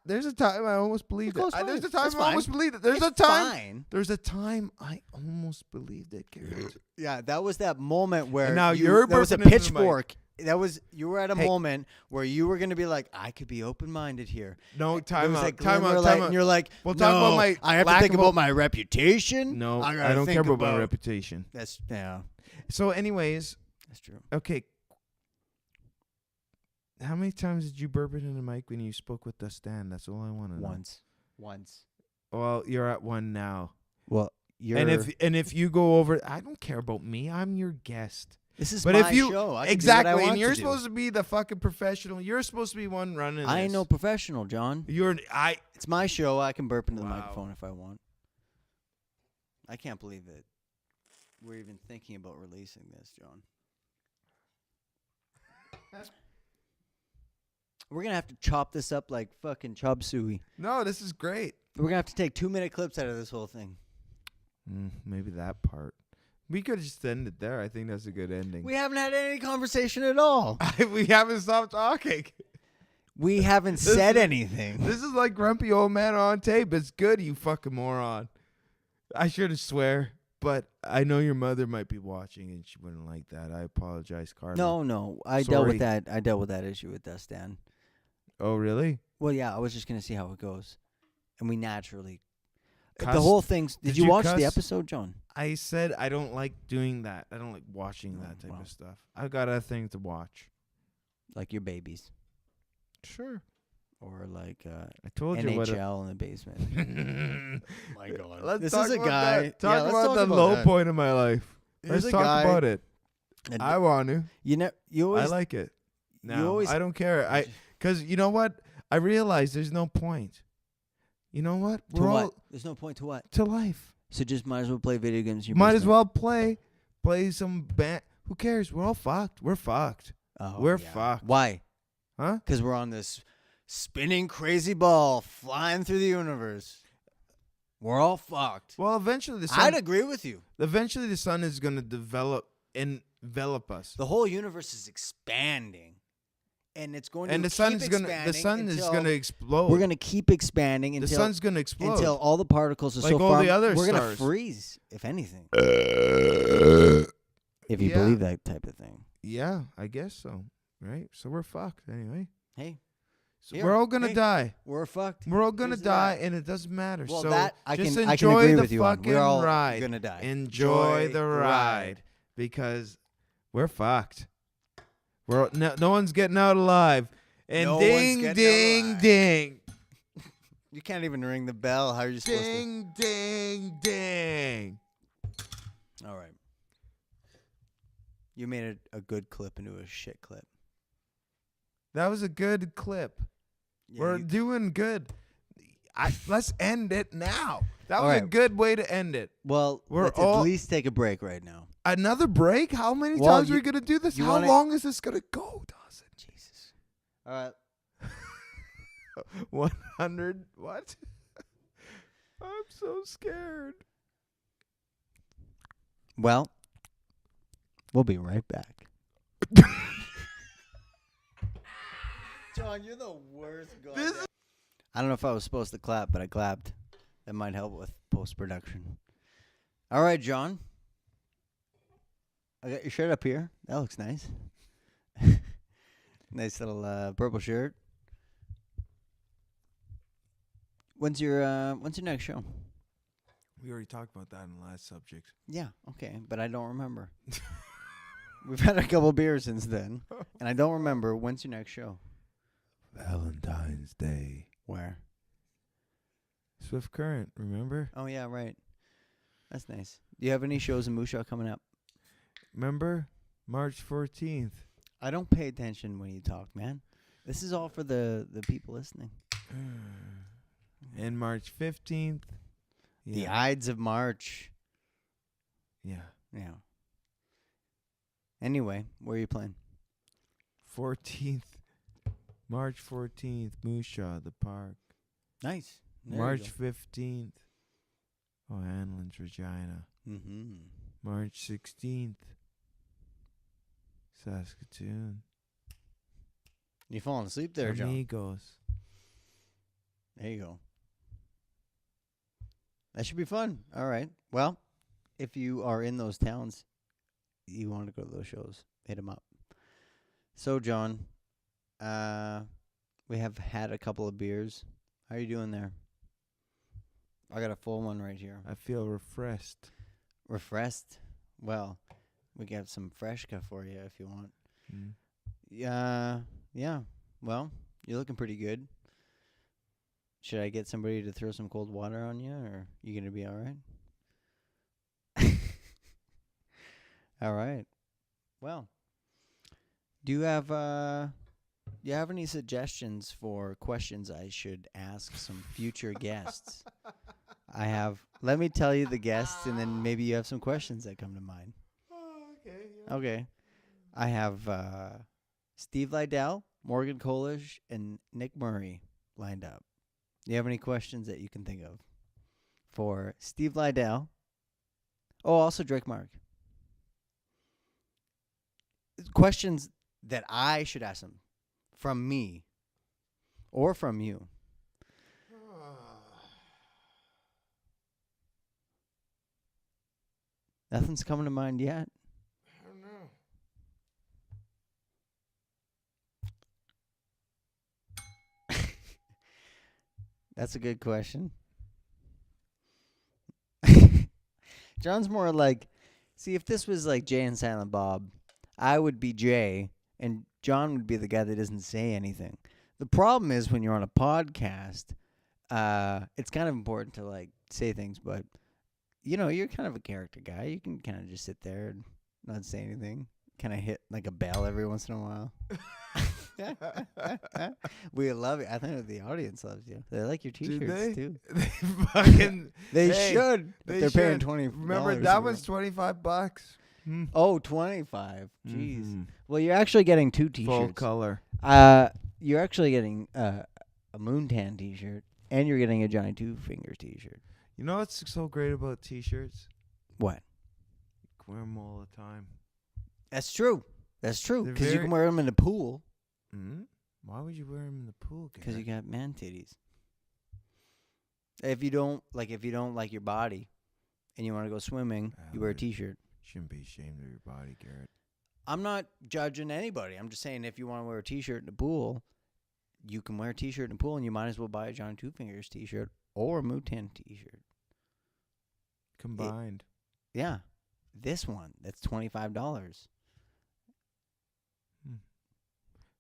there's a time I almost believed You're it. close There's a minded. time That's I almost fine. believed it. There's It's a time. fine. There's a time I almost believed it, Garrett. Yeah, that was that moment where And now you, you're there was a burping into the mic. pitchfork. That was you were at a Hey. moment where you were gonna be like, I could be open minded here. No, There time was out. that Time glimmer out. light, Time and out. you're like, We'll no, talk about my I have to lack think of about my reputation. No, I, I gotta don't think care about my reputation. That's yeah, So, anyways, that's true. okay. How many times did you burp it in the mic when you spoke with the stand? That's all I want to know. Once. Well, you're at one now. Well, you're. And if you go over, I don't care about me. I'm your guest. this is but my if you- show. I can do what I Exactly. want And you're to do. supposed to be the fucking professional. You're supposed to be one running I this. ain't no professional, John. I It's my show. I can burp into the Wow. microphone if I want. I can't believe that we're even thinking about releasing this, John. We're gonna have to chop this up like fucking chop suey. No, this is great. We're gonna have to take 2-minute clips out of this whole thing. Maybe that part. We could just end it there. I think that's a good ending. We haven't had any conversation at all. We haven't stopped talking. We haven't This said is- anything. This is like grumpy old man on tape. It's good, you fucking moron. I should swear, but I know your mother might be watching and she wouldn't like that. I apologize, Carla. No. I dealt Sorry. with that. I dealt with that issue with Stan. Oh, really? Well, yeah, I was just gonna see how it goes, and we naturally. The Cussed? whole thing's. Did Did you you watch cuss? the episode, John? I said I don't like doing that. I don't like watching that type wow. of stuff. I've got other things to watch. Like your babies, Sure. or like I told you what. NHL in the basement. My God, Let's this talk is a about guy. that. Talk let's about talk the about low that. point of my life. Here's Let's a talk guy- about it. And I want to. you always. I like it. No, always- I don't care. Because you know what? I realize there's no point. You know what? to We're all what? There's no point to what. to life. So just might as well play video games. In your Might as basement. well play some band. Who cares? We're all fucked. We're fucked. Oh, we're yeah. fucked. Why? Huh? Because we're on this spinning crazy ball flying through the universe. We're all fucked. Well, eventually the sun. I'd agree with you. Eventually the sun is going to envelop us. The whole universe is expanding, and it's going And to the sun keep is going to expanding the sun is until going to explode. We're going to keep expanding the until sun's going to explode. until all the particles are Like so all far. the other we're going to stars. freeze, if anything, if you Yeah. believe that type of thing. Yeah, I guess so. Right? So we're fucked anyway. Hey, So Here, we're all going to hey. die. we're fucked. We're all going to Here's die that. and it doesn't matter. Well, so that I just can enjoy agree the with you on. fucking We're all ride. gonna die. Enjoy the ride because we're fucked. No one's getting out alive. And No one's ding, getting out ding, alive. ding. You can't even ring the bell. How are you supposed Ding, ding, ding. to? All right. You made a good clip into a shit clip. That was a good clip. Yeah, We're you- doing good. Let's end it now. That All was a right. good way to end it. well, we're let's all- at least take a break right now. Another break? How many Well, times are you- we going to do this? you How wanna- long is this going to go, Dawson? Jesus. All right. 100? What? I'm so scared. Well, we'll be right back. John, you're the worst guy. I don't know if I was supposed to clap, but I clapped. That might help with post-production. All right, John. I got your shirt up here. That looks nice. Nice little purple shirt. When's your next show? We already talked about that in the last subject. Yeah, okay, but I don't remember. We've had a couple beers since then, and I don't remember. When's your next show? Valentine's Day. Where? Swift Current, remember? Oh, yeah, right. That's nice. Do you have any shows in Moose Jaw coming up? Remember? March 14th. I don't pay attention when you talk, man. This is all for the people listening. And March 15th. The Ides of March. Yeah. Yeah. Anyway, where are you playing? 14th. March 14th, Moose Jaw, the park. Nice. There March 15th. Oh, Hanlon's Regina. Mm-hmm. March 16th. Saskatoon. You falling asleep there, John? Amigos. There you go. That should be fun. All right. Well, if you are in those towns, you want to go to those shows, hit them up. So, John, we have had a couple of beers. How are you doing there? I got a full one right here. I feel refreshed. Refreshed? Well, we got some Freshka for you if you want. Mm. Yeah. Well, you're looking pretty good. Should I get somebody to throw some cold water on you, or you gonna be all right? All right. Well, do you have any suggestions for questions I should ask some future guests? I have. Let me tell you the guests, and then maybe you have some questions that come to mind. Okay. Okay. I have Steve Lydell, Morgan Kolish, and Nick Murray lined up. Do you have any questions that you can think of for Steve Lydell? Oh, also Drake Mark. Questions that I should ask them from me or from you. Nothing's coming to mind yet. I don't know. That's a good question. John's more like, see, if this was like Jay and Silent Bob, I would be Jay, and John would be the guy that doesn't say anything. The problem is when you're on a podcast, it's kind of important to like say things, but you know, you're kind of a character guy. You can kind of just sit there and not say anything. Kind of hit like a bell every once in a while. We love it. I think the audience loves you. They like your Do T-shirts they? too. They fucking. They Hey, should. they They're paying should. $20. Remember that was $25. Oh, 25. Jeez. Mhm. Well, you're actually getting two T-shirts. Full color. You're actually getting a Moontan T-shirt, and you're getting a Johnny Two Fingers T-shirt. You know what's so great about T-shirts? What? You can wear them all the time. That's true. That's true. They're Because you very- can wear them in the pool. Mm-hmm. Why would you wear them in the pool? Because you got man titties. If you don't like your body, and you want to go swimming, you wear a Albert. T-shirt. Shouldn't be ashamed of your body, Garrett. I'm not judging anybody. I'm just saying if you want to wear a T-shirt in the pool, you can wear a T-shirt in the pool, and you might as well buy a Johnny Two Fingers T-shirt or a Mutan T-shirt. Combined. Yeah, this one that's $25.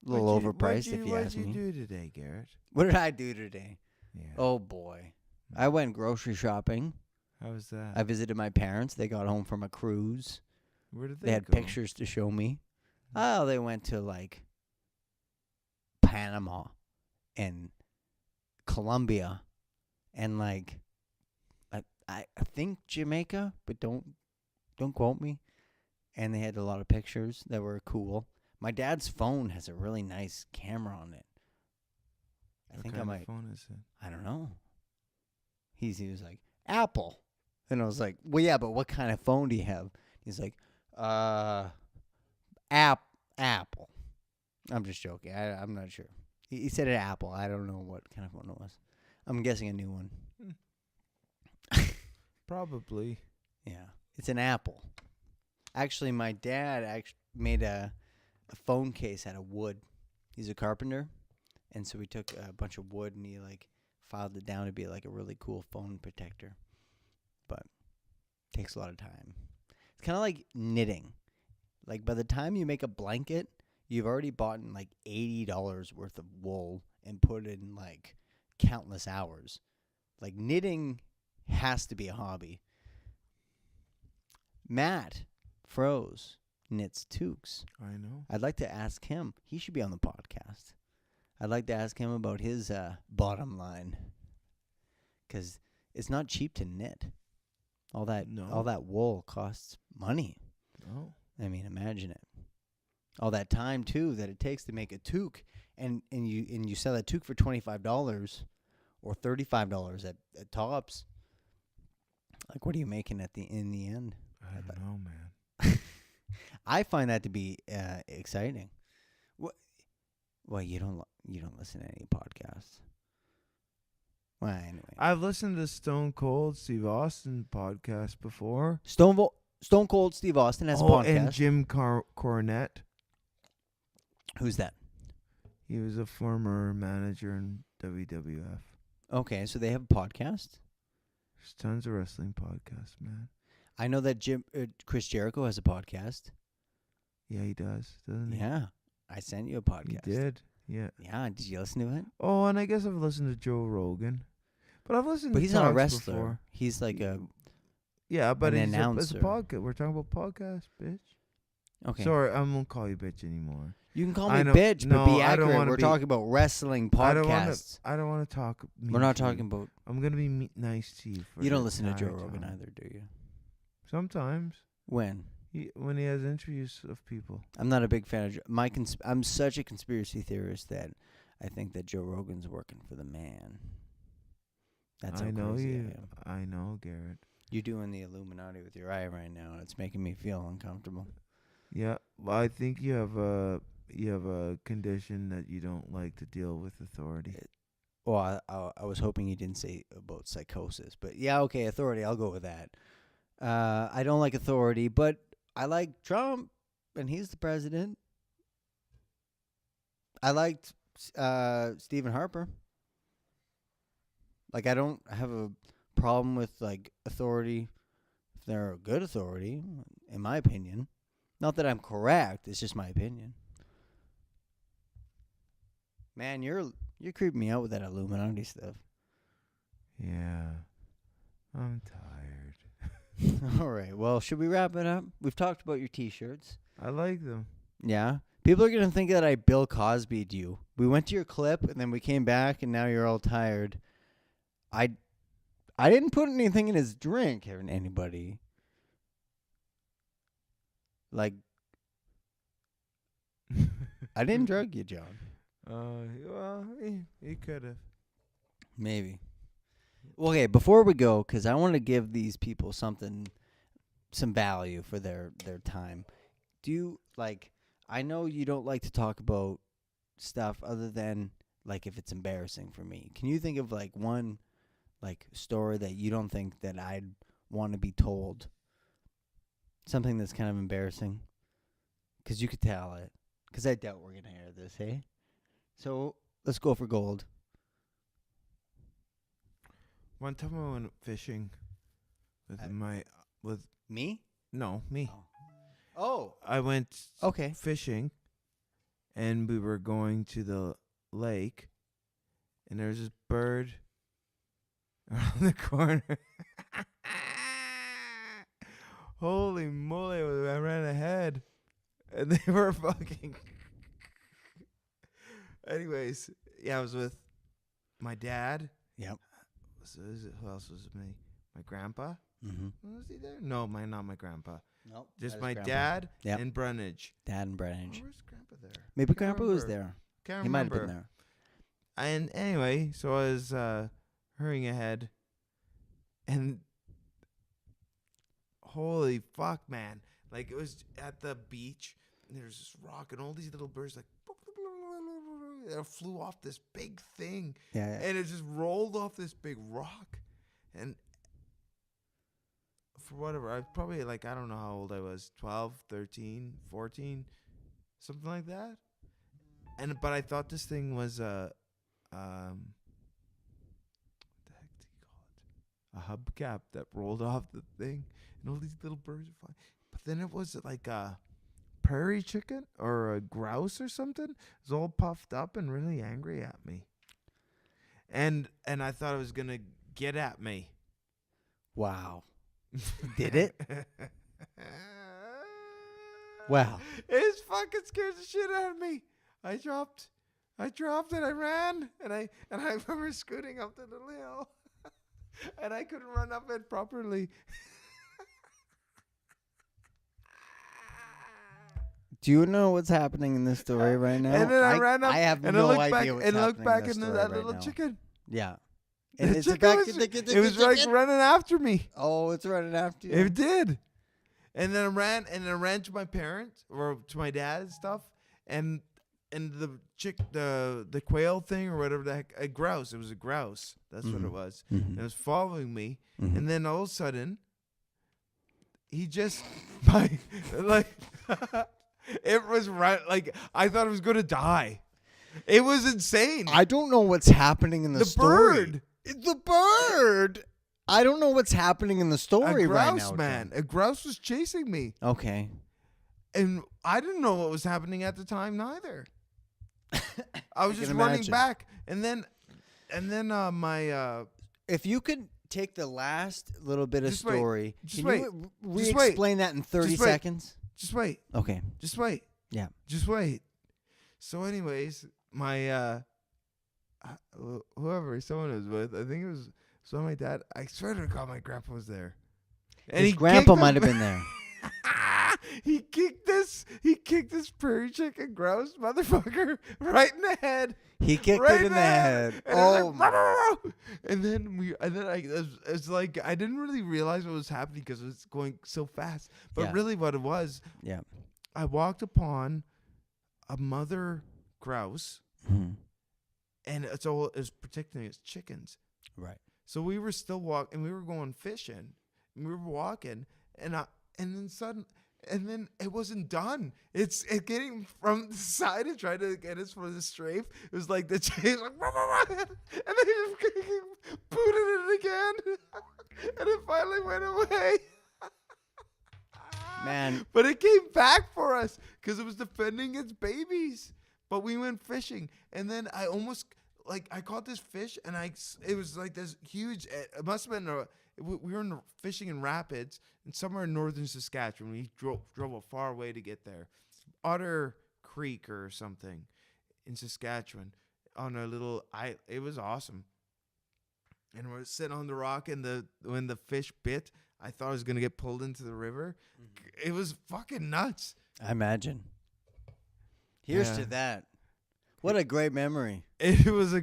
A little overpriced, if you ask me. What'd you do today, Garrett? What did I do today? Yeah. Oh boy, I went grocery shopping. How was that? I visited my parents. They got home from a cruise. Where did They had go? pictures to show me. Oh, they went to like Panama and Colombia and like I think Jamaica, but don't quote me. And they had a lot of pictures that were cool. My dad's phone has a really nice camera on it. I What think kind I of might. phone is it? I don't know. He was like, Apple. And I was like, well, yeah, but what kind of phone do you have? He's like, Apple. I'm just joking. I'm not sure. He said an Apple. I don't know what kind of phone it was. I'm guessing a new one. Probably. Yeah. It's an Apple. Actually, my dad made a phone case out of wood. He's a carpenter. And so we took a bunch of wood and he like filed it down to be like a really cool phone protector. But it takes a lot of time. It's kind of like knitting. Like by the time you make a blanket, you've already bought like $80 worth of wool and put in like countless hours. Like knitting has to be a hobby. Matt Froze knits toques. I know. I'd like to ask him. He should be on the podcast. I'd like to ask him about his bottom line. Because it's not cheap to knit. All that wool costs money. No. I mean, imagine it. All that time too that it takes to make a toque, and you sell that toque for $25 or $35 at tops. Like, what are you making in the end? I don't know, man. I find that to be exciting. Well, you don't listen to any podcasts. Well, anyway, I've listened to Stone Cold Steve Austin podcast before. Stone Cold Steve Austin has a podcast. And Jim Cornette. Who's that? He was a former manager in WWF. Okay, so they have a podcast. There's tons of wrestling podcasts, man. I know that Chris Jericho has a podcast. Yeah, he does, doesn't he? Yeah, I sent you a podcast. He did. Yeah. Yeah, did you listen to it? Oh, and I guess I've listened to Joe Rogan. But I've listened But to he's not a talks wrestler. before. He's like a Yeah, but an it's a announcer. podcast. We're talking about podcasts, bitch. okay. Sorry, I won't call you bitch anymore. You can call I me know- bitch, no, but be I don't accurate. wanna We're be- talking about wrestling podcasts. I don't want to talk. We're not talking about. I'm gonna be nice to you. For You don't the listen to Joe entire Rogan time. either, do you? Sometimes When? when he has interviews of people. I'm not a big fan of Joe. I'm such a conspiracy theorist that I think that Joe Rogan's working for the man. That's how I know crazy you. I am. I know, Garrett. You're doing the Illuminati with your eye right now, and it's making me feel uncomfortable. Yeah, well, I think you have a condition that you don't like to deal with authority. Well, I was hoping you didn't say about psychosis, but yeah, okay, authority. I'll go with that. I don't like authority, but I like Trump, and he's the president. I liked Stephen Harper. Like, I don't have a problem with like authority if they're a good authority, in my opinion. Not that I'm correct; it's just my opinion. Man, you're creeping me out with that Illuminati stuff. Yeah, I'm tired. All right. Well, should we wrap it up? We've talked about your T-shirts. I like them. Yeah. People are gonna think that I Bill Cosby'd you. We went to your clip and then we came back and now you're all tired. I didn't put anything in his drink, anybody. Like, I didn't drug you, John. Well, he could have. Maybe. Okay, before we go, because I want to give these people some value for their time. Do you, like, I know you don't like to talk about stuff other than, like, if it's embarrassing for me. Can you think of, like, one, like, story that you don't think that I'd want to be told? Something that's kind of embarrassing? Because you could tell it. Because I doubt we're going to hear this, hey? So, let's go for gold. One time I went fishing with Me? no me. Oh. I went Okay. fishing, and we were going to the lake, and there was this bird around the corner. Holy moly, I ran ahead. And they were fucking... Anyways, yeah, I was with my dad. Yep. Who else was with me? My grandpa? Mm-hmm. Was he there? No, not my grandpa. Nope. Just my dad Yep. and Brunage. Dad and Oh, Brunage. where's grandpa there? Maybe Can't Grandpa was remember. there. Can't He might have remember. been there. And anyway, so I was hurrying ahead, and holy fuck, man! Like, it was at the beach, and there's this rock, and all these little birds like flew off this big thing, Yeah. and it just rolled off this big rock, and for whatever, I was probably like, I don't know how old I was, 12, 13, 14, something like that. But I thought this thing was what the heck do you call it? A hubcap that rolled off the thing, and all these little birds are flying. But then it was like a prairie chicken or a grouse or something. It was all puffed up and really angry at me. And I thought it was gonna get at me. Wow. Did it? Wow. It fucking scared the shit out of me. I dropped and I ran and I remember scooting up the little hill and I couldn't run up it properly. Do you know what's happening in this story right now? And then I ran up I have and no I looked idea back what's and looked happening back in this into story that right little now. chicken. Yeah. The And it's chicken back. was, it was like running after me. Oh, it's running after you. It did. And then I ran to my parents or to my dad and stuff, and the quail thing or whatever the heck, a grouse. It was a grouse. That's what it was. Mhm. It was following me, Mhm. and then all of a sudden, he just like it was right. Like I thought I was gonna die. It was insane. I don't know what's happening in the story. bird. The bird. I don't know what's happening in the story A right grouse, now. man. Jim. A grouse was chasing me. Okay. And I didn't know what was happening at the time neither. I was I just can running imagine. back, and then my If you could take the last little bit of Just wait. story, Just can wait. you Just wait. re-explain that in 30 Just wait. seconds? just wait, Okay. just wait, Yeah. just wait. So, anyways, my whoever someone was with, I think it was my dad. I swear to God, my grandpa was there, and His he grandpa kicked might have him. been there. He kicked this prairie chicken grouse motherfucker right in the head. He kicked Right it in the head. And I was Oh, like, and then it's like I didn't really realize what was happening because it was going so fast. But Yeah. really, what it was, yeah. I walked upon a mother grouse, Mhm. and it was protecting its chickens. Right. So we were still walking, and we were going fishing, and we were walking, and then it wasn't done. It's getting from the side and trying to get us for the strafe. It was like the chase, like, and then he just booted it again, and it finally went away. Man. But it came back for us because it was defending its babies. But we went fishing, and then I almost I caught this fish, and it was like this huge. It must have been we were fishing in rapids, and somewhere in northern Saskatchewan. We drove a far way to get there, Otter Creek or something, in Saskatchewan, on a little It was awesome. And we're sitting on the rock, and when the fish bit, I thought I was gonna get pulled into the river. It was fucking nuts. I imagine. Here's Yeah. to that. What a great memory. It was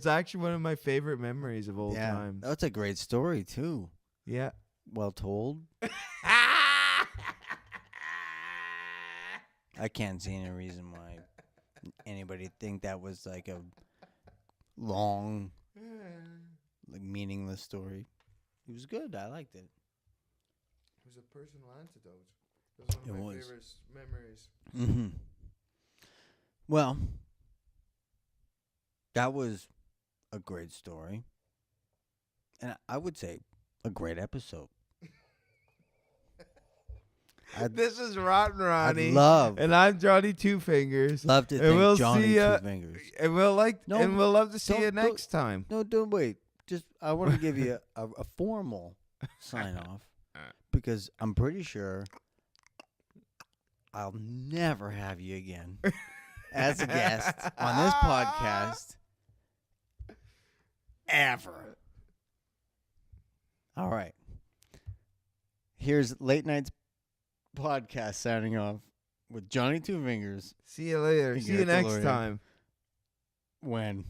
actually one of my favorite memories of all time. That's a great story, too. Yeah. Well told. I can't see any reason why anybody think that was like a long, meaningless story. It was good. I liked it. It was a personal antidote. It was one of my was. favorite memories. Mm-hmm. Well, that was a great story. And I would say a great episode. This is Rotten Ronnie. I'd love And I'm Johnny Two Fingers. to And thank we'll Johnny see ya. Two Fingers. And we'll love to see you next time. No, don't wait. Just I want to give you a formal sign off because I'm pretty sure I'll never have you again as a guest on this podcast ever. All right. Here's Late Nights Podcast signing off with Johnny Two Fingers. See you later. And See you Garrett next DeLorean. time. When?